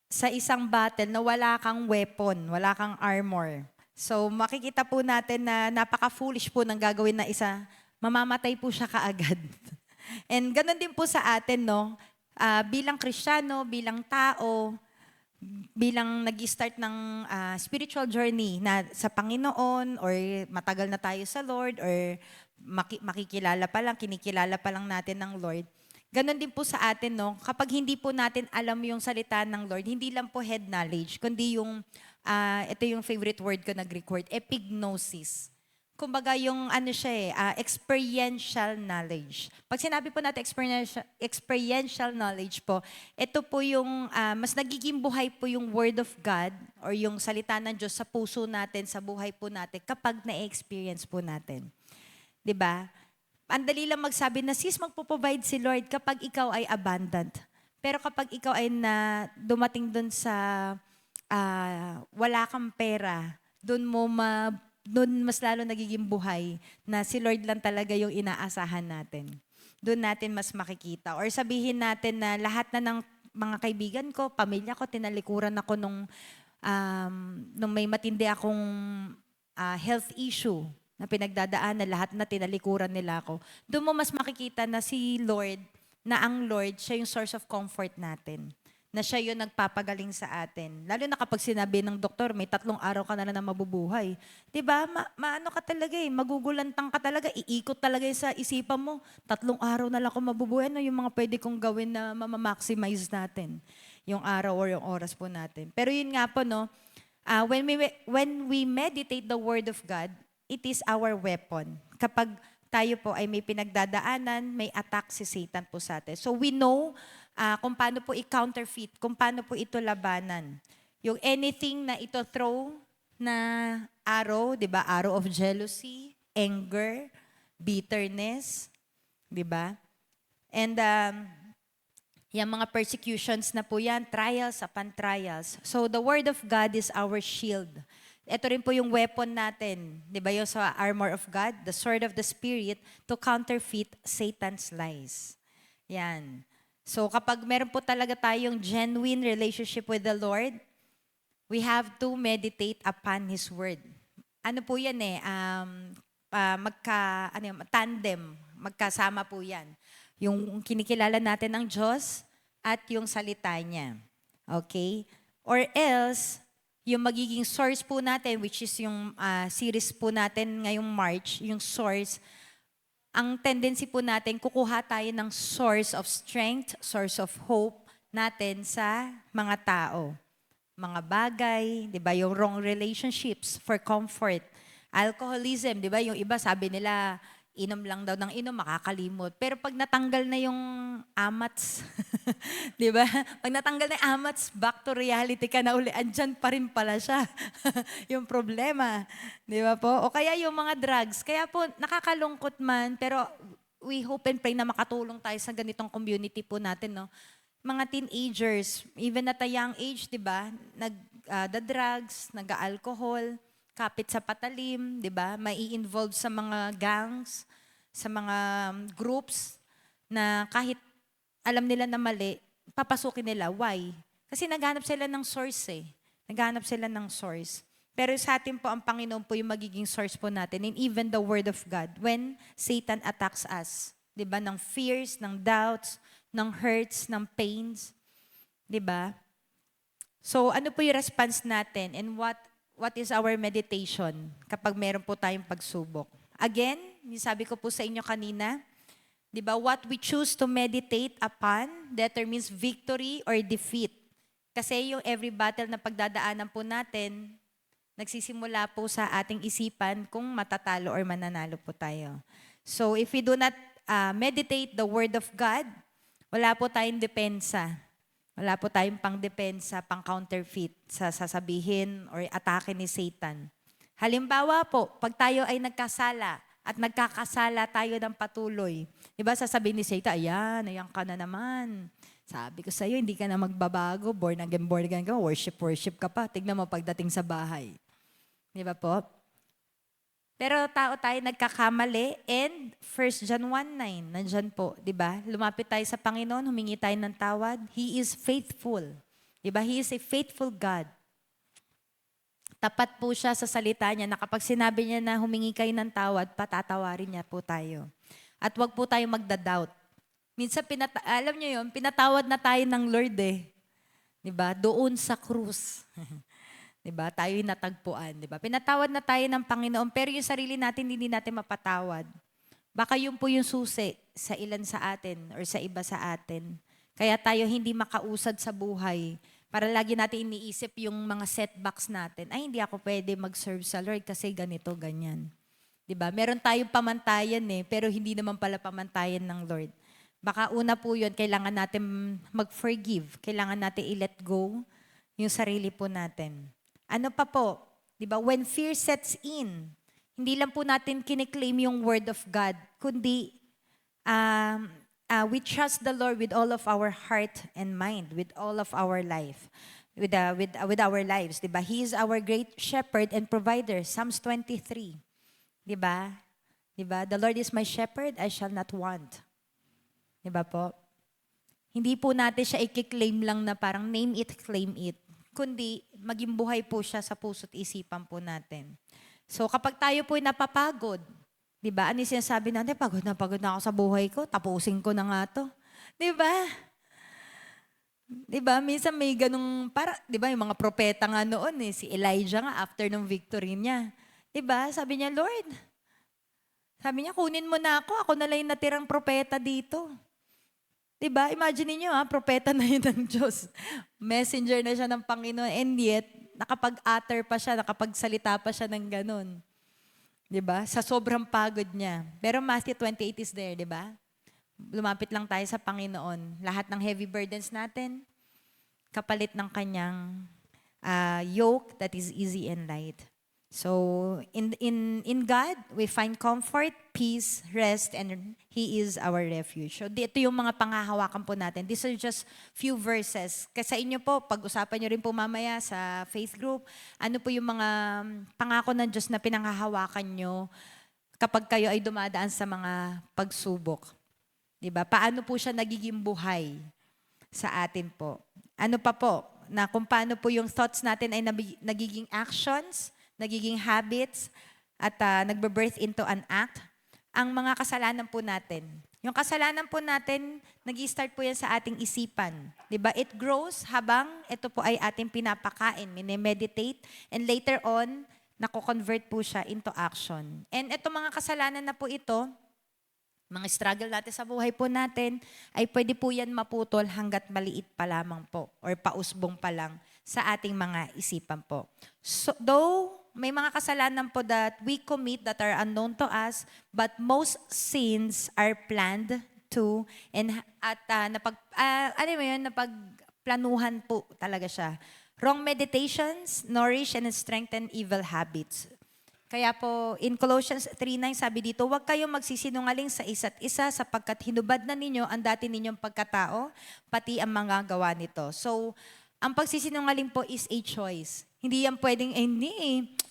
sa isang battle na wala kang weapon, wala kang armor. So, makikita po natin na napaka-foolish po ng gagawin na isa. Mamamatay po siya kaagad. And ganun din po sa atin, no? Bilang Kristiyano, bilang tao, bilang nag-start ng spiritual journey na sa Panginoon or matagal na tayo sa Lord or makikilala pa lang, kinikilala pa lang natin ng Lord. Ganon din po sa atin, no? Kapag hindi po natin alam yung salita ng Lord, hindi lang po head knowledge, kundi yung, ito yung favorite word ko na Greek word, epignosis. Kumbaga yung experiential knowledge. Pag sinabi po natin experiential knowledge po, ito po yung mas nagiging buhay po yung Word of God or yung salita ng Diyos sa puso natin, sa buhay po natin kapag na-experience po natin. 'Di ba? Ang dali lang magsabi na, sis, magpo-provide si Lord kapag ikaw ay abundant. Pero kapag ikaw ay dumating dun sa wala kang pera, dun mas lalo nagiging buhay na si Lord lang talaga yung inaasahan natin. Doon natin mas makikita. Or sabihin natin na lahat na ng mga kaibigan ko, pamilya ko, tinalikuran ako nung may matindi akong health issue na pinagdadaanan, lahat na tinalikuran nila ako. Doon mo mas makikita na si Lord, na ang Lord, siya yung source of comfort natin. Na siya yung nagpapagaling sa atin. Lalo na kapag sinabi ng doktor, may 3 araw ka na lang na mabubuhay. Diba? Maano ka talaga magugulantang ka talaga, iikot talaga sa isipan mo. 3 araw na lang ako mabubuhay. Ano yung mga pwede kong gawin na maximize natin? Yung araw or yung oras po natin. Pero yun nga po, no? When we meditate the Word of God, it is our weapon. Kapag tayo po ay may pinagdadaanan, may attack si Satan po sa atin. So we know kung paano po i-counterfeit, kung paano po ito labanan. Yung anything na ito throw na arrow, di ba? Arrow of jealousy, anger, bitterness, di ba? And yung mga persecutions na po yan, trials upon trials. So the Word of God is our shield. ito rin po yung weapon natin, di ba yung sa armor of God, the sword of the Spirit, to counterfeit Satan's lies. Yan. So kapag meron po talaga tayong genuine relationship with the Lord, we have to meditate upon His Word. Ano po yan tandem, magkasama po yan. Yung kinikilala natin ng Diyos at yung salita niya. Okay? Or else, yung magiging source po natin, which is yung series po natin ngayong March, yung source, ang tendency po natin, kukuha tayo ng source of strength, source of hope natin sa mga tao. Mga bagay, di ba, yung wrong relationships for comfort. Alcoholism, di ba, yung iba sabi nila, inom lang daw ng inom, makakalimot. Pero pag natanggal na yung amats, di ba? Pag natanggal na yung amats, back to reality ka na uli, andyan pa rin pala siya. Yung problema, di ba po? O kaya yung mga drugs. Kaya po, nakakalungkot man, pero we hope and pray na makatulong tayo sa ganitong community po natin, no? Mga teenagers, even at a young age, di ba? Nag-drugs, nag-alcohol, kapit sa patalim, di ba? May involved sa mga gangs, sa mga groups na kahit alam nila na mali, papasukin nila. Why? Kasi naghanap sila ng source eh. Naghanap sila ng source. Pero sa atin po, ang Panginoon po yung magiging source po natin and even the Word of God when Satan attacks us. Di ba? Ng fears, ng doubts, ng hurts, ng pains. Di ba? So, ano po yung response natin and what is our meditation kapag meron po tayong pagsubok? Again, yung sabi ko po sa inyo kanina, di ba, what we choose to meditate upon determines victory or defeat. Kasi yung every battle na pagdadaanan po natin, nagsisimula po sa ating isipan kung matatalo or mananalo po tayo. So if we do not meditate the Word of God, wala po tayong depensa. Wala po tayong pang-depensa, pang-counterfeit sa sasabihin or atake ni Satan. Halimbawa po, pag tayo ay nagkasala at nagkakasala tayo ng patuloy, di ba sasabihin ni Satan, ayan ka na naman. Sabi ko sa'yo, hindi ka na magbabago, born again ka, worship ka pa. Tignan mo pagdating sa bahay. Di ba po? Pero tao tayo nagkakamali and 1 John 1:9, nandyan po, di ba? Lumapit tayo sa Panginoon, humingi tayo ng tawad. He is faithful. Di ba? He is a faithful God. Tapat po siya sa salita niya na kapag sinabi niya na humingi kayo ng tawad, patatawarin niya po tayo. At wag po tayo magda-doubt. Minsan, alam niyo yun, pinatawad na tayo ng Lord eh. Di ba? Doon sa krus. Diba? Tayo yung natagpuan. Diba? Pinatawad na tayo ng Panginoon, pero yung sarili natin, hindi natin mapatawad. Baka yun po yung susi sa ilan sa atin or sa iba sa atin. Kaya tayo hindi makausad sa buhay para lagi natin iniisip yung mga setbacks natin. Ay, hindi ako pwede mag-serve sa Lord kasi ganito, ganyan. Diba? Meron tayong pamantayan pero hindi naman pala pamantayan ng Lord. Baka una po yun, kailangan natin mag-forgive. Kailangan natin i-let go yung sarili po natin. Ano pa po? Diba? When fear sets in, hindi lang po natin kiniklaim yung Word of God, kundi we trust the Lord with all of our heart and mind, with all of our life, with our lives. Diba? He is our great shepherd and provider. Psalms 23. Diba? Diba? The Lord is my shepherd, I shall not want. Diba po? Hindi po natin siya i-claim lang na parang name it, claim it. Kundi maging buhay po siya sa puso't isipan po natin. So kapag tayo po napapagod, di ba? Ano yung sinasabi natin? Pagod na ako sa buhay ko, tapusin ko na nga to. Di ba? Di ba? Minsan may ganung, di ba yung mga propeta nga noon si Elijah nga after ng victory niya. Di ba? Sabi niya, Lord, sabi niya, kunin mo na ako na lang yung natirang propeta dito. Diba? Imagine niyo propeta na yun ng Diyos. Messenger na siya ng Panginoon and yet, nakapag-utter pa siya, nakapagsalita pa siya ng ganun. Diba? Sa sobrang pagod niya. Pero Matthew 28 is there, diba? Lumapit lang tayo sa Panginoon. Lahat ng heavy burdens natin, kapalit ng kanyang yoke that is easy and light. So in God, we find comfort, peace, rest, and He is our refuge. So ito yung mga panghahawakan po natin. These are just few verses. Kasi sa inyo po, pag-usapan nyo rin po mamaya sa faith group, ano po yung mga pangako ng Diyos na pinanghahawakan nyo kapag kayo ay dumadaan sa mga pagsubok. Diba? Paano po siya nagiging buhay sa atin po? Ano pa po? Na kung paano po yung thoughts natin ay nagiging actions, nagiging habits, at nagbe-birth into an act. Ang mga kasalanan po natin. Yung kasalanan po natin, nag-i-start po yan sa ating isipan. Diba? It grows habang ito po ay ating pinapakain, minimeditate, and later on, nako-convert po siya into action. And ito mga kasalanan na po ito, mga struggle natin sa buhay po natin, ay pwede po yan maputol hanggat maliit pa lamang po or pausbong pa lang sa ating mga isipan po. So, though may mga kasalanan po that we commit that are unknown to us, but most sins are planned to and napagplanuhan po talaga siya. Wrong meditations nourish and strengthen evil habits. Kaya po, in Colossians 3:9, sabi dito, huwag kayong magsisinungaling sa isa't isa sapagkat hinubad na ninyo ang dati ninyong pagkatao, pati ang mga gawa nito. So, ang pagsisinungaling po is a choice. Hindi yan pwedeng,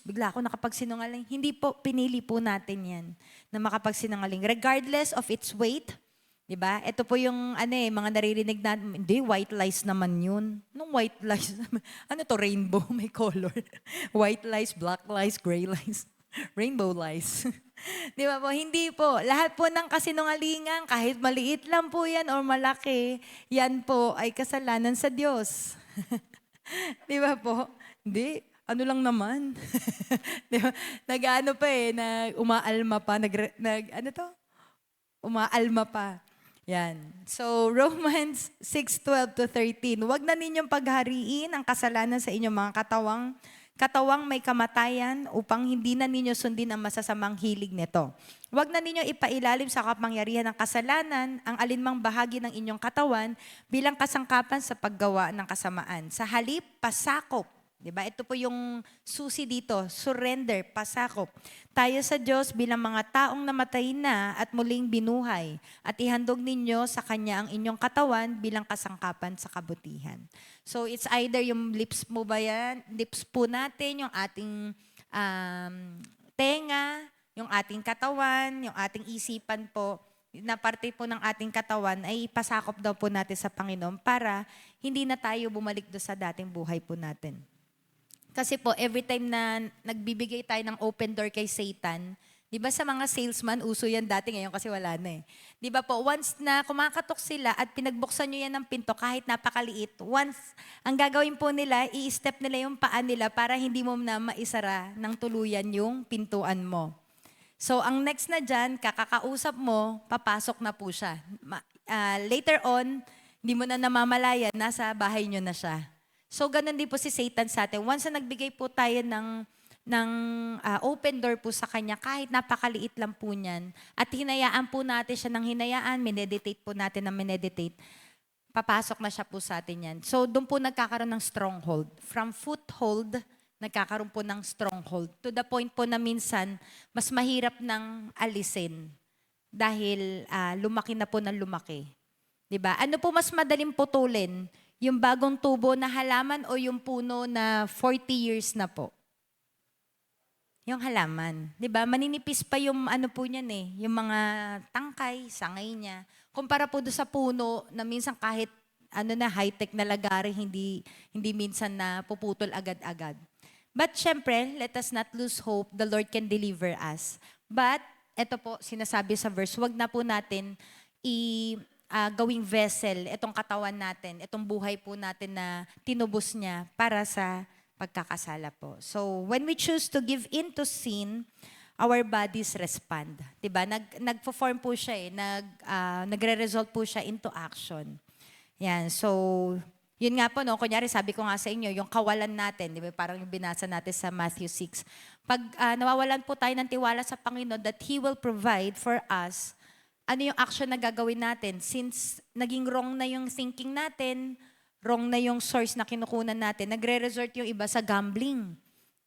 bigla ako nakapagsinungaling. Hindi po, pinili po natin yan na makapagsinungaling. Regardless of its weight, di ba? Ito po yung mga naririnig natin, hindi, white lies naman yun. Anong white lies? Ano to, rainbow, may color. White lies, black lies, gray lies, rainbow lies. Di ba po? Hindi po. Lahat po ng kasinungalingan, kahit maliit lang po yan or malaki, yan po ay kasalanan sa Diyos. Di ba po? Hindi. Ano lang naman. Di ba? Nag-ano pa umaalma pa. Umaalma pa. Yan. So, Romans 6:12-13. Huwag na ninyong paghariin ang kasalanan sa inyong mga katawang may kamatayan upang hindi na ninyo sundin ang masasamang hilig nito. Huwag na ninyo ipailalim sa kapangyarihan ng kasalanan ang alinmang bahagi ng inyong katawan bilang kasangkapan sa paggawa ng kasamaan. Sa halip, pasakop. Diba? Ito po yung susi dito, surrender, pasakop. Tayo sa Diyos bilang mga taong namatay na at muling binuhay at ihandog ninyo sa Kanya ang inyong katawan bilang kasangkapan sa kabutihan. So it's either yung lips mo ba yan, lips po natin, yung ating tenga, yung ating katawan, yung ating isipan po, na parte po ng ating katawan ay ipasakop daw po natin sa Panginoon para hindi na tayo bumalik do sa dating buhay po natin. Kasi po, every time na nagbibigay tayo ng open door kay Satan, di ba sa mga salesman, uso yan dati ngayon kasi wala na Di ba po, once na kumakatok sila at pinagbuksan nyo yan ng pinto kahit napakaliit, once, ang gagawin po nila, i-step nila yung paa nila para hindi mo na maisara ng tuluyan yung pintuan mo. So, ang next na dyan, kakakausap mo, papasok na po siya. Later on, hindi mo na namamalayan, nasa bahay nyo na siya. So, ganun din po si Satan sa atin. Once na nagbigay po tayo ng open door po sa kanya, kahit napakaliit lang po niyan, at hinayaan po natin siya ng hinayaan, mineditate po natin ng mineditate, papasok na siya po sa atin yan. So, doon po nagkakaroon ng stronghold. From foothold, nagkakaroon po ng stronghold. To the point po na minsan, mas mahirap ng alisin dahil lumaki na po ng lumaki. Diba? Ano po mas madaling putulin? Yung bagong tubo na halaman o yung puno na 40 years na po? Yung halaman. Diba? Maninipis pa yung ano po niyan yung mga tangkay, sangay niya. Kumpara po doon sa puno na minsan kahit high-tech na lagari, hindi minsan na puputol agad-agad. But syempre, let us not lose hope. The Lord can deliver us. But, eto po, sinasabi sa verse, wag na po natin gawing vessel, itong katawan natin, itong buhay po natin na tinubos niya para sa pagkakasala po. So, when we choose to give in to sin, our bodies respond. Diba? Nagpo-form po siya nagre-result po siya into action. Yan, so, yun nga po, kunyari sabi ko nga sa inyo, yung kawalan natin, diba? Parang yung binasa natin sa Matthew 6. Pag nawawalan po tayo ng tiwala sa Panginoon that He will provide for us, ano yung action na gagawin natin? Since naging wrong na yung thinking natin, wrong na yung source na kinukunan natin, nagre-resort yung iba sa gambling.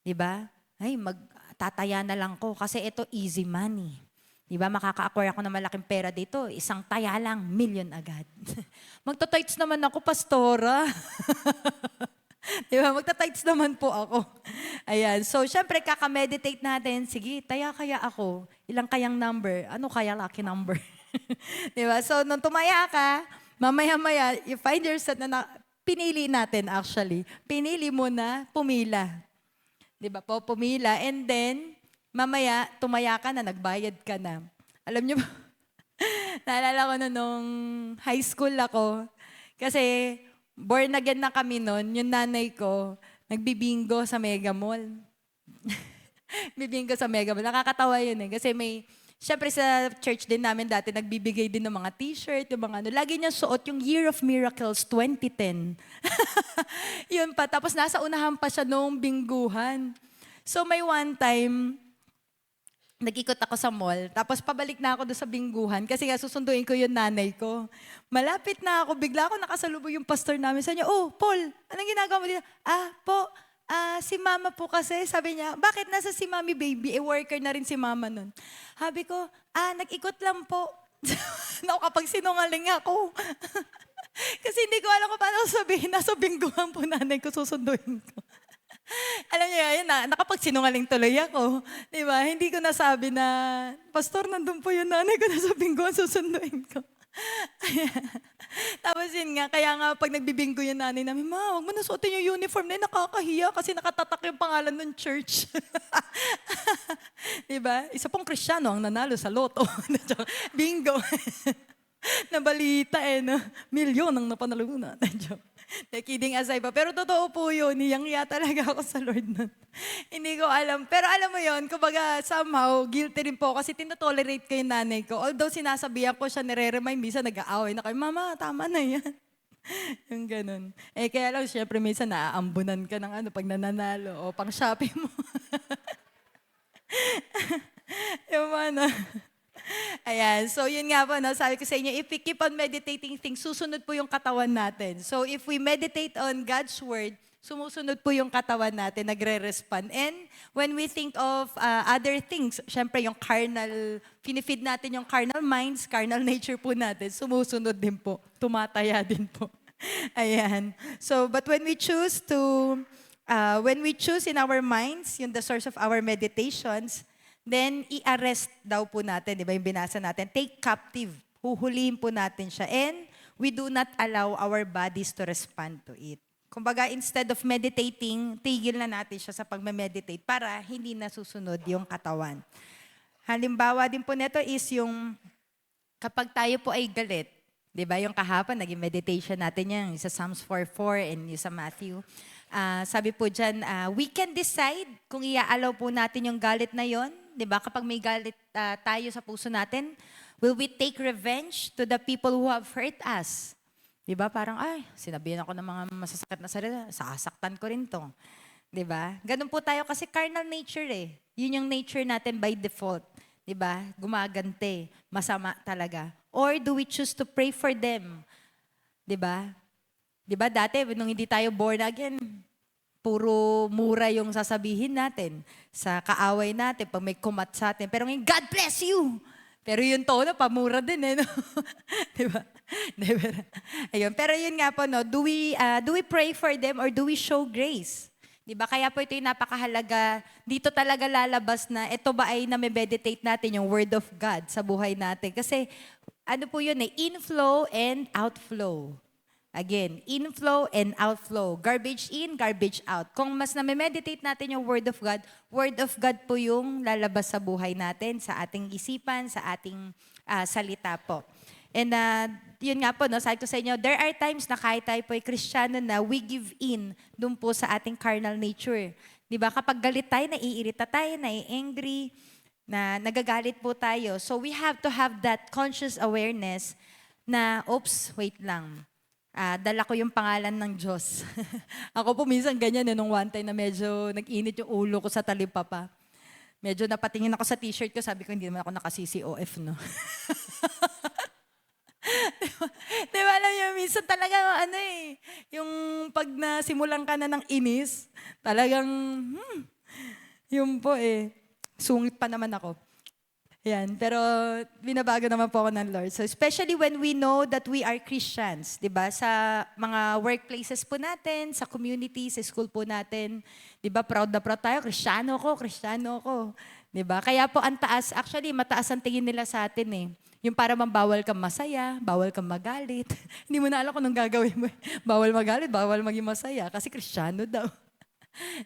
Diba? ay, magtataya na lang ko kasi ito easy money. Di ba, makaka-acquire ako ng malaking pera dito. Isang taya lang, million agad. Magta-tights naman ako, pastora. Di ba, magta-tights naman po ako. Ayan, so syempre kaka-meditate natin, sige, taya kaya ako, ilang kayang number, ano kaya lucky number? Di ba, so nung tumaya ka, mamaya-maya, you find yourself pinili natin actually, pinili mo na pumila. Di ba po, pumila, and then, mamaya, tumaya ka na, nagbayad ka na. Alam niyo ba, naalala ko nung high school ako, kasi born again na kami noon, yung nanay ko, nagbibingo sa Mega Mall. Bibingo sa Mega Mall. Nakakatawa yun eh, kasi syempre sa church din namin dati, nagbibigay din ng mga t-shirt, yung mga ano. Lagi niya suot yung Year of Miracles 2010. Yun pa, tapos nasa unahan pa siya noong bingguhan. So may one time, nag-ikot ako sa mall, tapos pabalik na ako doon sa bingguhan kasi nga susunduin ko yung nanay ko. Malapit na ako, bigla ako nakasalubong yung pastor namin. Sabi niya, oh, Paul, anong ginagawa mo dito? Si mama po kasi, sabi niya, bakit nasa si mami baby? Worker na rin si mama nun. Sabi ko, nag-ikot lang po. Kapag sinungaling ako. Kasi hindi ko alam kung paano sabihin, nasa bingguhan po nanay ko, susunduin ko. Alam niyo, yun nakapagsinungaling tuloy ako. Di ba? Hindi ko nasabi na, Pastor, nandun po yung nanay ko, nasa bingguhan, susunduin ko. Tapos yun nga, kaya nga pag nagbibinggo yung nanay namin, ma, huwag mo nasuotin yung uniform na yun, nakakahiya kasi nakatatak yung pangalan ng church. Diba? Isa pong Kristiyano ang nanalo sa loto. Bingo. Nabalita no? Milyon ang napanalunan. Kidding aside pa. Pero totoo po yun, hiyang-hiya talaga ako sa Lord nun. Hindi ko alam. Pero alam mo yun, kumbaga somehow, guilty rin po kasi tinotolerate ko yung nanay ko. Although sinasabihan ko siya, nire-remind, minsan nag-aaway na kayo, Mama, tama na yan. Yung ganun. Kaya lang, syempre, minsan naaambunan ka ng pag nananalo o pang shopping mo. Yung Ayan, so yun nga po, sabi ko sa inyo, if we keep on meditating things, susunod po yung katawan natin. So if we meditate on God's Word, sumusunod po yung katawan natin, nagre-respond. And when we think of other things, syempre yung carnal, pinifeed natin yung carnal minds, carnal nature po natin, sumusunod din po, tumataya din po. Ayan. So, but when we choose in our minds, yung the source of our meditations, then, i-arrest daw po natin, di ba yung binasa natin? Take captive. Huhulihin po natin siya. And we do not allow our bodies to respond to it. Kumbaga, instead of meditating, tigil na natin siya sa pagme-meditate para hindi nasusunod yung katawan. Halimbawa din po nito is yung kapag tayo po ay galit, di ba yung kahapon, naging meditation natin yan, sa Psalms 4:4 and yung sa Matthew. Sabi po dyan, we can decide kung i-allow po natin yung galit na yon. Diba? Kapag may galit tayo sa puso natin, will we take revenge to the people who have hurt us? Diba? Parang, sinabihan ako ng mga masasakit na salita, sasaktan ko rin to. Diba? Ganun po tayo kasi carnal nature eh. Yun yung nature natin by default. Diba? Gumagante, masama talaga. Or do we choose to pray for them? Diba? Diba dati, nung hindi tayo born again, puro mura yung sasabihin natin sa kaaway natin pag may kumat sa atin. Pero ngayon, God bless you! Pero yung tono, pamura din no? Diba? Ayun. Pero yun nga po, no? Do we pray for them or do we show grace? Diba? Kaya po ito yung napakahalaga. Dito talaga lalabas na ito ba ay na-meditate natin yung Word of God sa buhay natin. Kasi ano po yun inflow and outflow. Again, inflow and outflow. Garbage in, garbage out. Kung mas na-meditate natin yung Word of God po yung lalabas sa buhay natin, sa ating isipan, sa ating salita po. And yun nga po, sabi ko sa inyo, there are times na kahit tayo po ay Kristiyano na we give in dun po sa ating carnal nature. Diba? Kapag galit tayo, naiirita tayo, nai-angry, na nagagalit po tayo. So we have to have that conscious awareness na, oops, wait lang. Dala ko yung pangalan ng Diyos. Ako po minsan ganyan nung one time na medyo nag-init yung ulo ko sa talipapa. Medyo napatingin ako sa t-shirt ko, sabi ko hindi naman ako naka-CCOF, no? Diba alam niyo, minsan talaga yung pag nasimulan ka na ng inis, talagang, Yun po eh. Sungit pa naman ako. Yan, pero binabago naman po ako ng Lord. So especially when we know that we are Christians, 'di ba? Sa mga workplaces po natin, sa community, sa school po natin, 'di ba? Proud na proud tayo, Kristiyano ko, 'di ba? Kaya po ang taas, actually mataas ang tingin nila sa atin eh. Yung para bang bawal kang masaya, bawal kang magalit. Hindi mo na alam kung anong gagawin mo. Bawal magalit, bawal maging masaya kasi Kristiyano daw.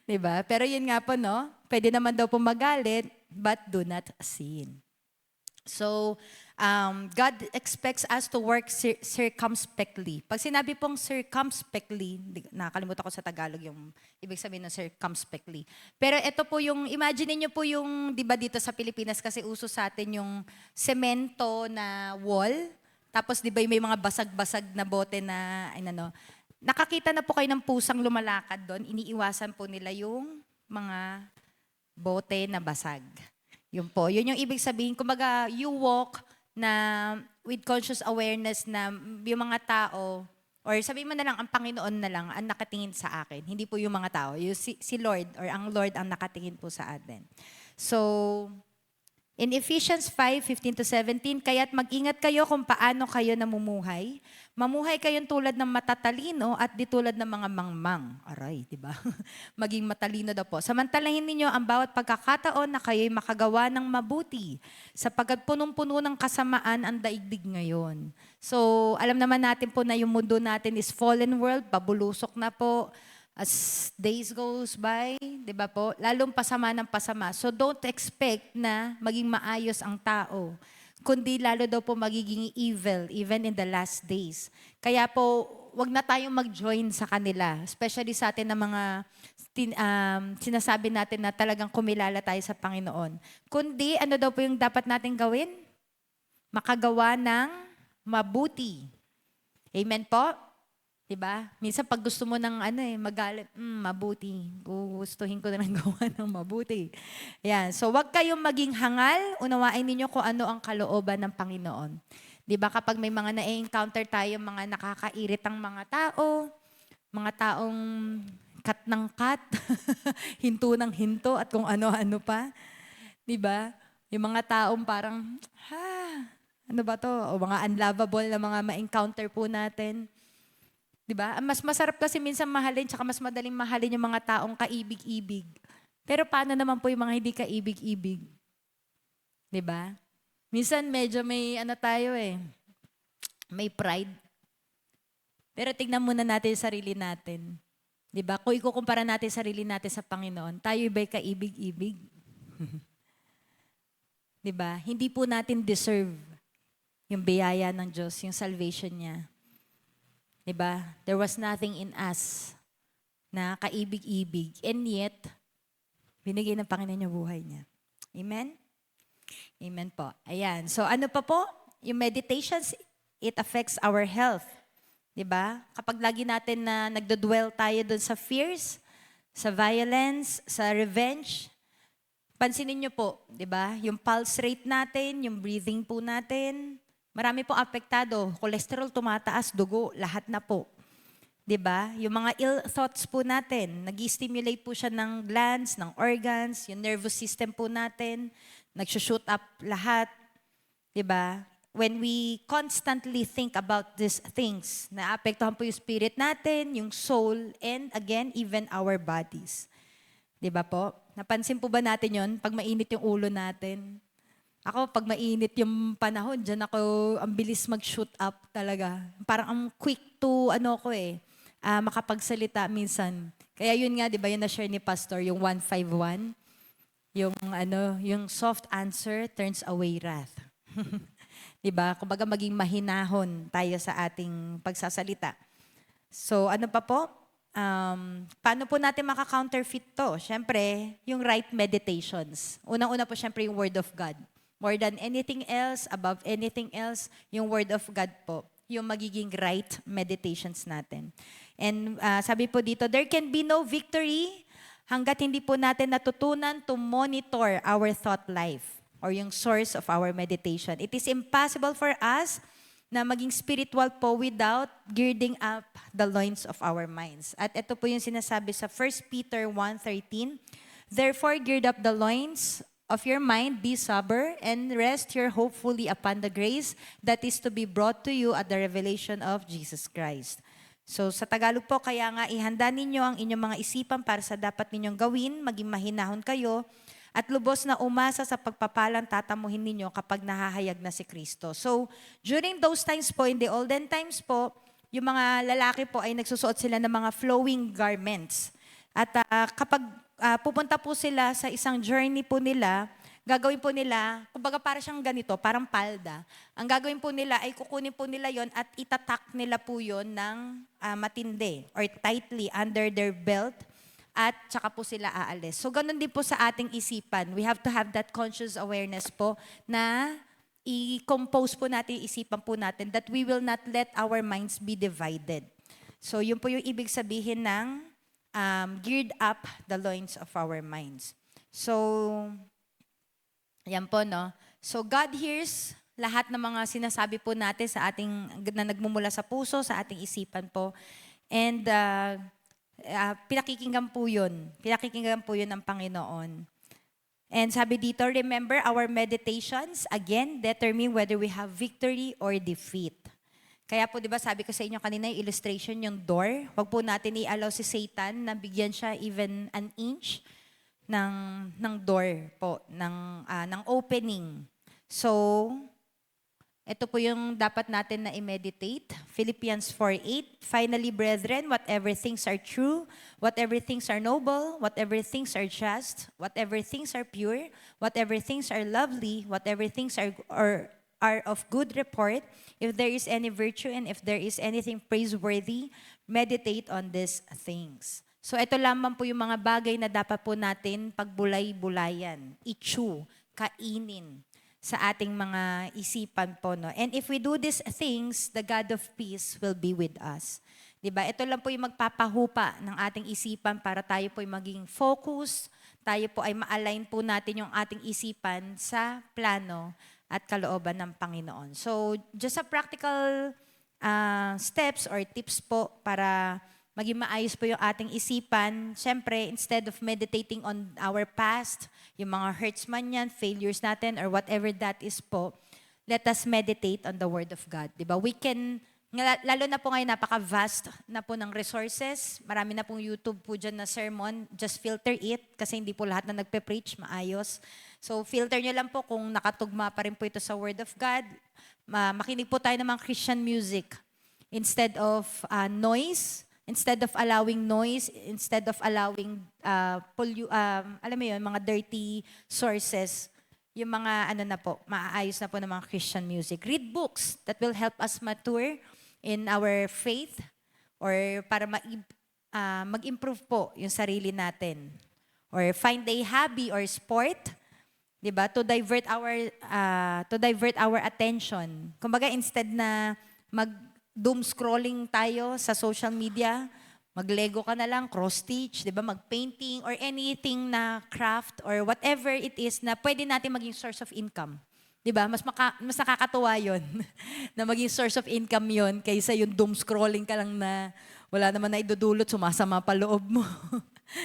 'Di ba? Pero yun nga po, no? Pwede naman daw po magalit, but do not sin. So, God expects us to work circumspectly. Pag sinabi pong circumspectly, nakakalimutan ko sa Tagalog yung ibig sabihin ng circumspectly. Pero ito po yung, imagine niyo po yung, di ba dito sa Pilipinas kasi uso sa atin yung semento na wall. Tapos di ba may mga basag-basag na bote na, nakakita na po kayo ng pusang lumalakad doon, iniiwasan po nila yung mga bote na basag. Yun po. Yun yung ibig sabihin. Kumbaga, you walk na with conscious awareness na yung mga tao, or sabihin mo na lang, ang Panginoon na lang ang nakatingin sa akin. Hindi po yung mga tao. Yung si Lord or ang Lord ang nakatingin po sa atin. So, in Ephesians 5:15-17, kaya't mag-ingat kayo kung paano kayo namumuhay. Mamuhay kayong tulad ng matatalino at di tulad ng mga mangmang. Aray, di ba? Maging matalino daw po. Samantalahin ninyo ang bawat pagkakataon na kayo'y makagawa ng mabuti, sapagkat punong-puno ng kasamaan ang daigdig ngayon. So, alam naman natin po na yung mundo natin is fallen world, pabulusok na po. As days goes by, di ba po, lalong pasama ng pasama. So don't expect na maging maayos ang tao, kundi lalo daw po magiging evil, even in the last days. Kaya po, wag na tayong mag-join sa kanila, especially sa atin na mga sinasabi natin na talagang kumilala tayo sa Panginoon. Kundi, ano daw po yung dapat natin gawin? Makagawa ng mabuti. Amen po? Diba? Minsan pag gusto mo ng magalit, mabuti. Gustuhin ko na lang gawa ng mabuti. Yan. So wag kayong maging hangal, unawain ninyo kung ano ang kalooban ng Panginoon. Diba kapag may mga na-encounter tayo, mga nakakairitang mga tao, mga taong kat ng kat, hinto ng hinto, at kung ano-ano pa. Diba? Yung mga taong parang, ano ba to? O mga unlovable na mga ma-encounter po natin. Diba? Mas masarap kasi minsan mahalin, tsaka mas madaling mahalin yung mga taong kaibig-ibig. Pero paano naman po yung mga hindi kaibig-ibig? Diba? Minsan medyo may tayo may pride. Pero tignan muna natin yung sarili natin. Diba? Kung ikukumpara natin yung sarili natin sa Panginoon, tayo ba'y kaibig-ibig? Diba? Hindi po natin deserve yung biyaya ng Diyos, yung salvation niya. Diba? There was nothing in us na kaibig-ibig. And yet, binigay ng Panginoon yung buhay niya. Amen? Amen po. Ayan. So ano pa po? Yung meditations, it affects our health. Diba? Kapag lagi natin na nagdodwell tayo dun sa fears, sa violence, sa revenge, pansinin nyo po, diba? Yung pulse rate natin, yung breathing po natin, marami pong apektado. Cholesterol tumataas, dugo, lahat na po. 'Di ba? Yung mga ill thoughts po natin, nag-stimulate po siya ng glands, ng organs, yung nervous system po natin, nag-shoot up lahat. 'Di ba? When we constantly think about these things, naapektuhan po yung spirit natin, yung soul, and again, even our bodies. 'Di ba po? Napansin po ba natin yon? Pag mainit yung ulo natin, ako, pag mainit yung panahon, dyan ako, ang bilis mag-shoot up talaga. Parang ang quick to, makapagsalita minsan. Kaya yun nga, di ba, yun na-share ni Pastor, yung 151. Yung soft answer turns away wrath. Di ba? Kumbaga maging mahinahon tayo sa ating pagsasalita. So, ano pa po? Paano po natin maka-counterfeit to? Siyempre, yung right meditations. Unang-una po, siyempre, yung Word of God. More than anything else, above anything else, yung Word of God po, yung magiging right meditations natin. And sabi po dito, there can be no victory hanggat hindi po natin natutunan to monitor our thought life or yung source of our meditation. It is impossible for us na maging spiritual po without girding up the loins of our minds. At ito po yung sinasabi sa 1 Peter 1:13, Therefore, gird up the loins of your mind, be sober, and rest your hope fully upon the grace that is to be brought to you at the revelation of Jesus Christ. So sa Tagalog po, kaya nga ihanda ninyo ang inyong mga isipan para sa dapat ninyong gawin, maging mahinahon kayo, at lubos na umasa sa pagpapalang tatamuhin ninyo kapag nahahayag na si Kristo. So during those times po, in the olden times po, yung mga lalaki po ay nagsusuot sila ng mga flowing garments. At kapag pupunta po sila sa isang journey po nila, gagawin po nila, kumbaga para siyang ganito, parang palda. Ang gagawin po nila ay kukunin po nila yon at itatak nila po yon ng matindi or tightly under their belt at tsaka po sila aalis. So ganun din po sa ating isipan. We have to have that conscious awareness po na i-compose po natin, isipan po natin that we will not let our minds be divided. So yun po yung ibig sabihin ng gird up the loins of our minds. So, yan po, no? So, God hears lahat ng mga sinasabi po natin sa ating, na nagmumula sa puso, sa ating isipan po. And pinakikinggan po yun. Pinakikinggan po yun ng Panginoon. And sabi dito, remember our meditations, again, determine whether we have victory or defeat. Kaya po, di ba, sabi ko sa inyo kanina, yung illustration, yung door, wag po natin i-allow si Satan na bigyan siya even an inch ng door po, ng opening. So, ito po yung dapat natin na i-meditate. Philippians 4:8, finally, brethren, whatever things are true, whatever things are noble, whatever things are just, whatever things are pure, whatever things are lovely, whatever things are of good report, if there is any virtue and if there is anything praiseworthy, meditate on these things. So ito lamang po yung mga bagay na dapat po natin pagbulay-bulayan, i-chew, kainin sa ating mga isipan po. No? And if we do these things, the God of peace will be with us. Diba? Ito lang po yung magpapahupa ng ating isipan para tayo po ay maging focus, tayo po ay ma-align po natin yung ating isipan sa plano at kalooban ng Panginoon. So, just a practical steps or tips po para maging maayos po yung ating isipan. Siyempre, instead of meditating on our past, yung mga hurts man yan, failures natin, or whatever that is po, let us meditate on the Word of God. Diba? We can, lalo na po ngayon, napaka-vast na po ng resources. Marami na pong YouTube po dyan na sermon. Just filter it kasi hindi po lahat na nagpe-preach maayos. So, filter nyo lang po kung nakatugma pa rin po ito sa Word of God. Makinig po tayo ng mga Christian music. Instead of noise, instead of allowing noise, instead of allowing, alam mo yun, mga dirty sources, yung mga na po, maaayos na po ng mga Christian music. Read books that will help us mature in our faith or para mag-improve po yung sarili natin. Or find a hobby or sport, diba? To divert our attention. Kumbaga, instead na mag-doom scrolling tayo sa social media, mag-Lego ka na lang, cross-stitch, diba? Mag-painting or anything na craft or whatever it is na pwede natin maging source of income. Diba? Mas nakakatuwa yun na maging source of income yun kaysa yung doom scrolling ka lang na wala naman na idudulot, sumasama pa loob mo.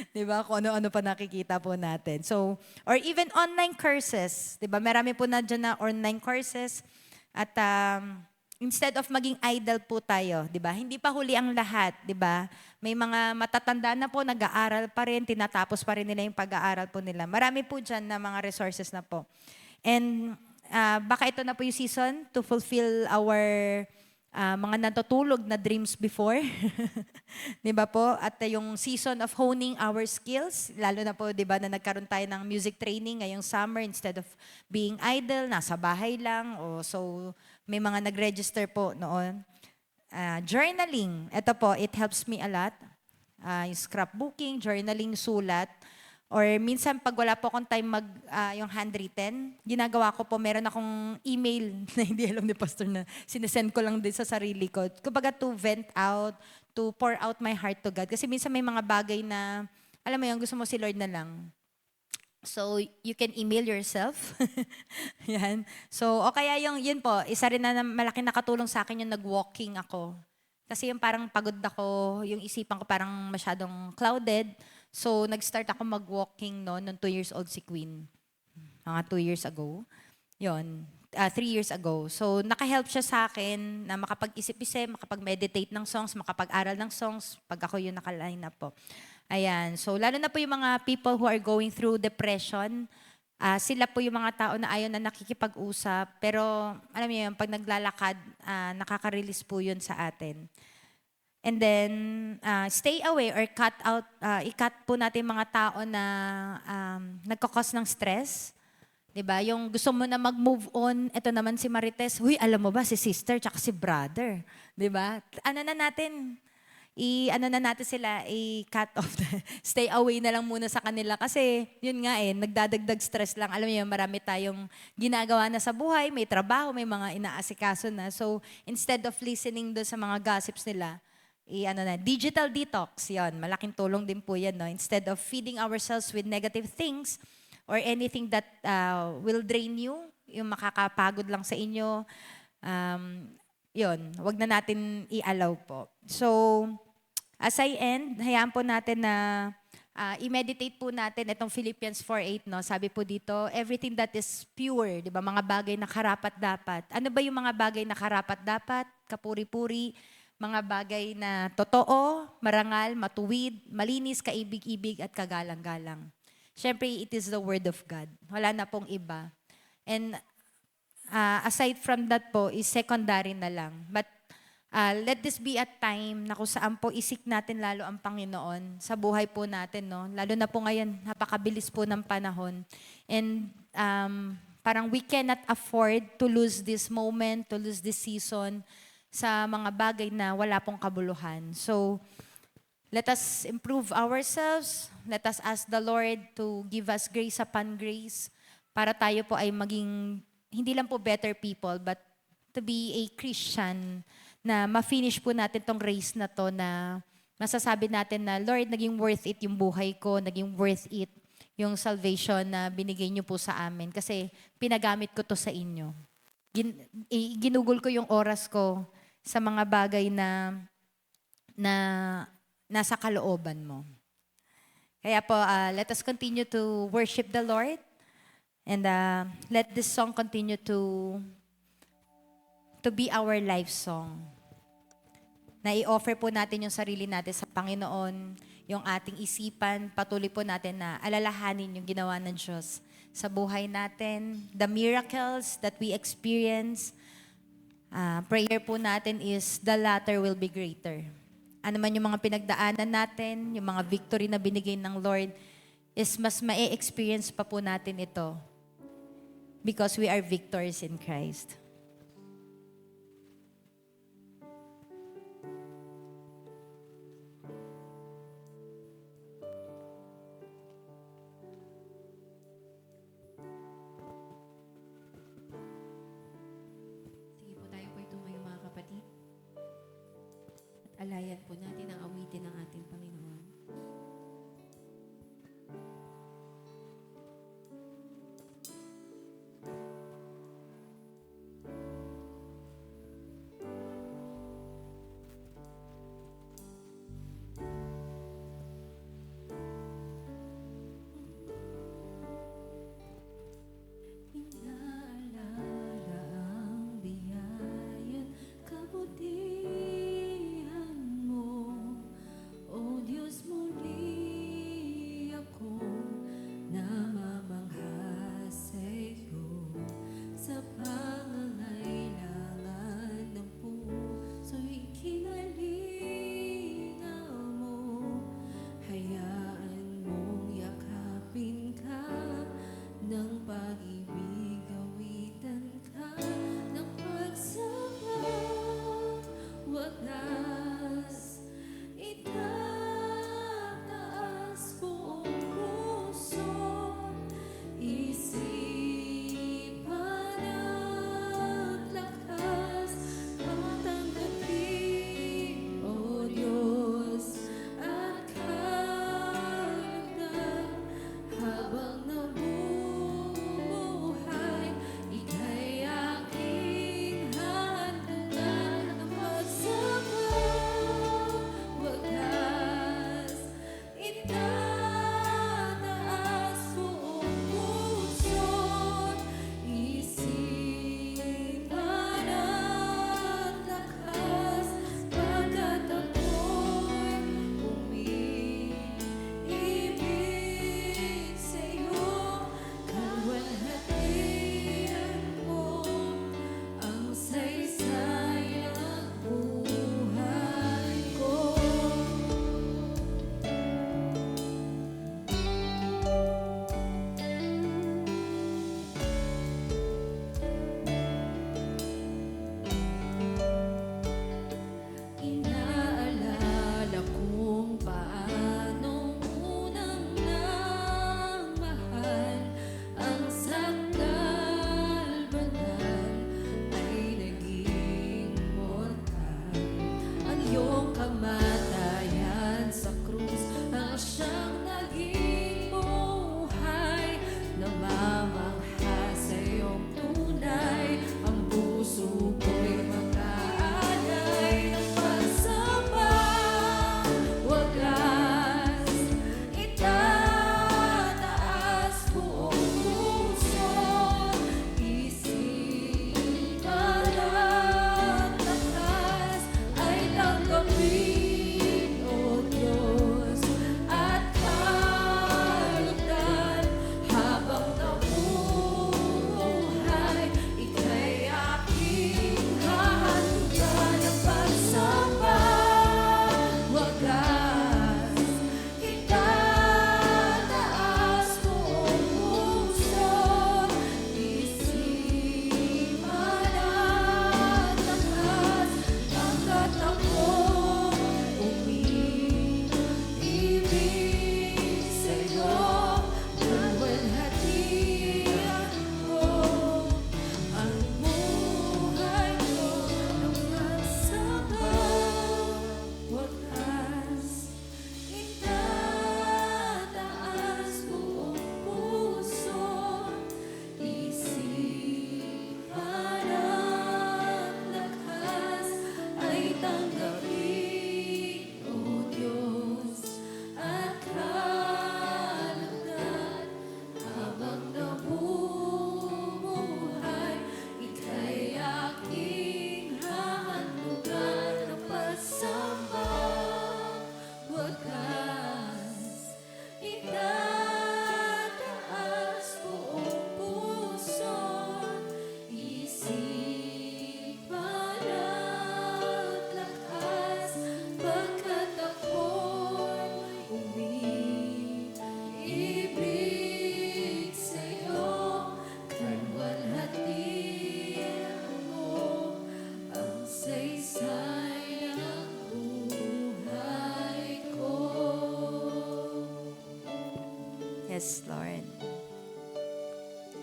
Diba? Kung ano-ano pa nakikita po natin. So, or even online courses. Diba? Marami po na dyan na online courses. At instead of maging idle po tayo, diba? Hindi pa huli ang lahat, diba? May mga matatanda na po, nag-aaral pa rin, tinatapos pa rin nila yung pag-aaral po nila. Marami po dyan na mga resources na po. And baka ito na po yung season to fulfill our mga natutulog na dreams before. Di ba po? At yung season of honing our skills, lalo na po, di ba, na nagkaroon tayo ng music training ngayong summer instead of being idle, nasa bahay lang. So, may mga nag-register po noon. Journaling, ito po, it helps me a lot. Yung scrapbooking, journaling, sulat. Or minsan pag wala po akong time yung handwritten, ginagawa ko po, meron akong email na hindi alam ni Pastor na sinesend ko lang din sa sarili ko. Kumbaga to vent out, to pour out my heart to God. Kasi minsan may mga bagay na, alam mo yung gusto mo si Lord na lang. So, you can email yourself. Yan. So, o kaya yun po, isa rin na malaking nakatulong sa akin yung nag-walking ako. Kasi yung parang pagod ako, yung isipan ko parang masyadong clouded. So, nag-start ako mag-walking noon 2 years old si Queen. Mga 2 years ago. Yon, 3 years ago. So, naka-help siya sa akin na makapag-isip-isip, makapag-meditate ng songs, makapag-aral ng songs, pag ako yung naka-line up po. Ayan. So, lalo na po yung mga people who are going through depression, sila po yung mga tao na ayaw na nakikipag-usap. Pero, alam niyo yun, pag naglalakad, nakaka-release po yun sa atin. And then, stay away or cut out, i-cut po natin mga tao na nagkakos ng stress. 'Di ba? Yung gusto mo na mag-move on, ito naman si Marites, huy, alam mo ba, si sister tsaka si brother. 'Di ba? Ano na natin sila, i-cut off, stay away na lang muna sa kanila. Kasi, yun nga nagdadagdag stress lang. Alam niyo, marami tayong ginagawa na sa buhay, may trabaho, may mga inaasikaso na. So, instead of listening doon sa mga gossips nila, digital detox, yon. Malaking tulong din po yan, no? Instead of feeding ourselves with negative things or anything that will drain you, yung makakapagod lang sa inyo, yon, wag na natin i-allow po. So, as I end, hayaan po natin na i-meditate po natin itong Philippians 4:8, no? Sabi po dito, everything that is pure, di ba? Mga bagay na karapat-dapat. Ano ba yung mga bagay na karapat-dapat? Kapuri-puri, mga bagay na totoo, marangal, matuwid, malinis, kaibig-ibig at kagalang-galang. Siyempre, it is the Word of God. Wala na pong iba. And aside from that po, is secondary na lang. But let this be a time na kung saan po isik natin lalo ang Panginoon sa buhay po natin. No? Lalo na po ngayon, napakabilis po ng panahon. And parang we cannot afford to lose this moment, to lose this season, sa mga bagay na wala pong kabuluhan. So, let us improve ourselves. Let us ask the Lord to give us grace upon grace para tayo po ay maging, hindi lang po better people, but to be a Christian na ma-finish po natin tong race na to na masasabi natin na, Lord, naging worth it yung buhay ko, naging worth it yung salvation na binigay niyo po sa amin kasi pinagamit ko to sa inyo. Ginugol ko yung oras ko sa mga bagay na nasa kalooban mo. Kaya po, let us continue to worship the Lord and let this song continue to be our life song. Na i-offer po natin yung sarili natin sa Panginoon, yung ating isipan, patuloy po natin na alalahanin yung ginawa ng Diyos sa buhay natin, the miracles that we experience. Prayer po natin is the latter will be greater. Ano man yung mga pinagdaanan natin, yung mga victory na binigay ng Lord, is mas ma-experience pa po natin ito because we are victors in Christ. Sige po, tayo po tumayo mga kapatid. At alayan po natin ang awitin ng ating Panginoon. Inaalala ang biyayan, kabutihan mo, O Diyos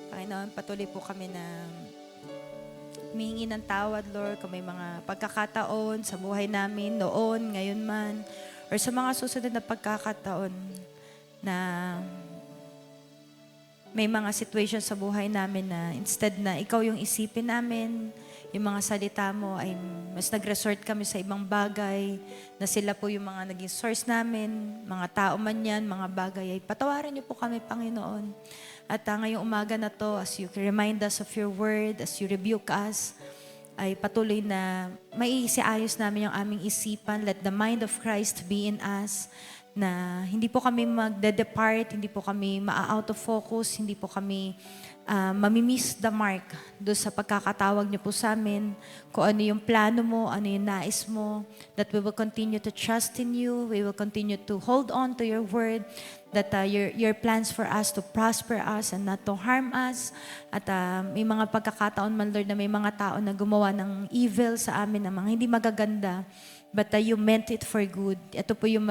Panginoon, patuloy po kami na humihingi ng tawad, Lord, kung may mga pagkakataon sa buhay namin noon, ngayon man, or sa mga susunod na pagkakataon na may mga situation sa buhay namin na instead na ikaw yung isipin namin, yung mga salita mo ay mas nag-resort kami sa ibang bagay, na sila po yung mga naging source namin, mga tao man yan, mga bagay, ay patawarin niyo po kami, Panginoon. At ngayong umaga na to, as you remind us of your word, as you rebuke us, ay patuloy na maiisiayos namin yung aming isipan. Let the mind of Christ be in us, na hindi po kami magde-depart, hindi po kami ma-out of focus, hindi po kami mamimiss the mark doon sa pagkakatawag niyo po sa amin, kung ano yung plano mo, ano yung nais mo, that we will continue to trust in you, we will continue to hold on to your word, that your plans for us to prosper us and not to harm us. At may mga pagkakataon man, Lord, na may mga tao na gumawa ng evil sa amin, na mga hindi magaganda, but you meant it for good. Ito po yung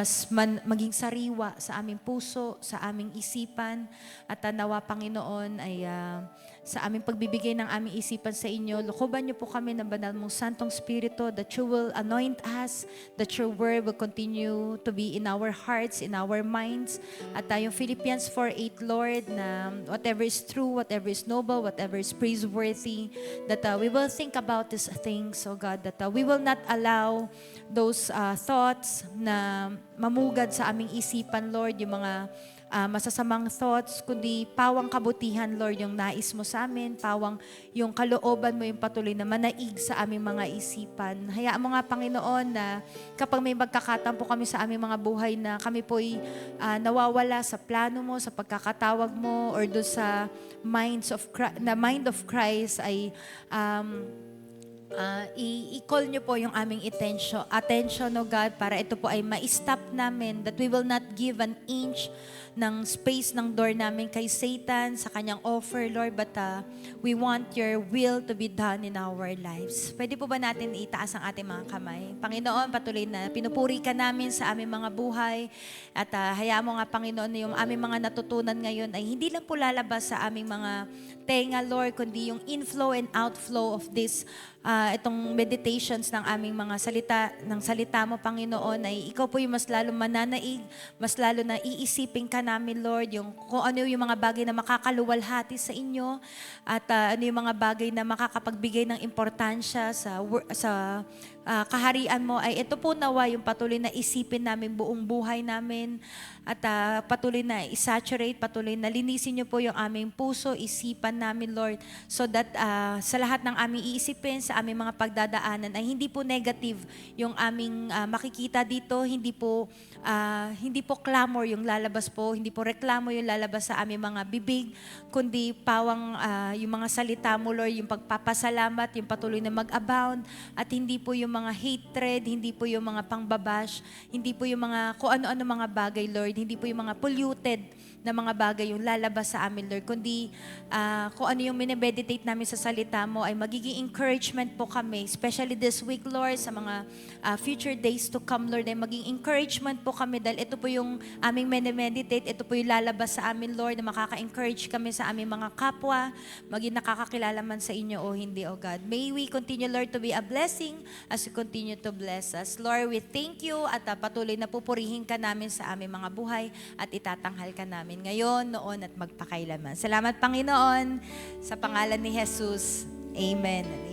maging sariwa sa aming puso, sa aming isipan. At nawa, Panginoon, ay sa aming pagbibigay ng aming isipan sa inyo, lukuban niyo po kami ng banal mong Santong Spirito, that you will anoint us, that your word will continue to be in our hearts, in our minds. At yung Philippians 4:8, Lord, na whatever is true, whatever is noble, whatever is praiseworthy, that we will think about these things, oh God, that we will not allow those thoughts na mamugad sa aming isipan, Lord, yung mga masasamang thoughts, kundi pawang kabutihan, Lord, yung nais mo sa amin, pawang yung kalooban mo yung patuloy na manaig sa aming mga isipan. Hayaan mo nga, Panginoon, na kapag may magkakataon po kami sa aming mga buhay na kami po'y nawawala sa plano mo, sa pagkakatawag mo, or doon sa mind of Christ ay i-call nyo po yung aming attention, oh God, para ito po ay ma-stop namin, that we will not give an inch ng space ng door namin kay Satan sa kanyang offer, Lord, but we want your will to be done in our lives. Pwede po ba natin itaas ang ating mga kamay? Panginoon, patuloy na pinupuri ka namin sa aming mga buhay, at hayaan mo nga, Panginoon, na yung aming mga natutunan ngayon ay hindi lang po lalabas sa aming mga tenga, Lord, kundi yung inflow and outflow of this itong meditations ng aming mga salita mo, Panginoon, ay ikaw po yung mas lalo mananaig, mas lalo na iisipin ka namin, Lord, yung kung ano yung mga bagay na makakaluwalhati sa inyo, at ano yung mga bagay na makakapagbigay ng importansya sa kaharian mo, ay ito po nawa yung patuloy na isipin namin buong buhay namin, at patuloy na isaturate, patuloy na linisin niyo po yung aming puso, isipan namin, Lord, so that sa lahat ng aming iisipin, sa aming mga pagdadaanan ay hindi po negative yung aming makikita dito, hindi po clamor yung lalabas po, hindi po reklamo yung lalabas sa aming mga bibig, kundi pawang yung mga salita mo, Lord, yung pagpapasalamat, yung patuloy na mag-abound, at hindi po yung mga hatred, hindi po yung mga pangbabash, hindi po yung mga kung ano-ano mga bagay, Lord, hindi po yung mga polluted na mga bagay yung lalabas sa amin, Lord, kundi kung ano yung minimeditate namin sa salita mo ay magiging encouragement po kami, especially this week, Lord, sa mga future days to come, Lord, ay maging encouragement po kami dahil ito po yung aming minimeditate, ito po yung lalabas sa amin, Lord, na makaka-encourage kami sa aming mga kapwa, maging nakakakilala man sa inyo o hindi, O God. May we continue, Lord, to be a blessing as you continue to bless us. Lord, we thank you at patuloy na pupurihin ka namin sa aming mga buhay at itatanghal ka namin ngayon, noon at magpakailaman. Salamat, Panginoon, sa pangalan ni Jesus. Amen.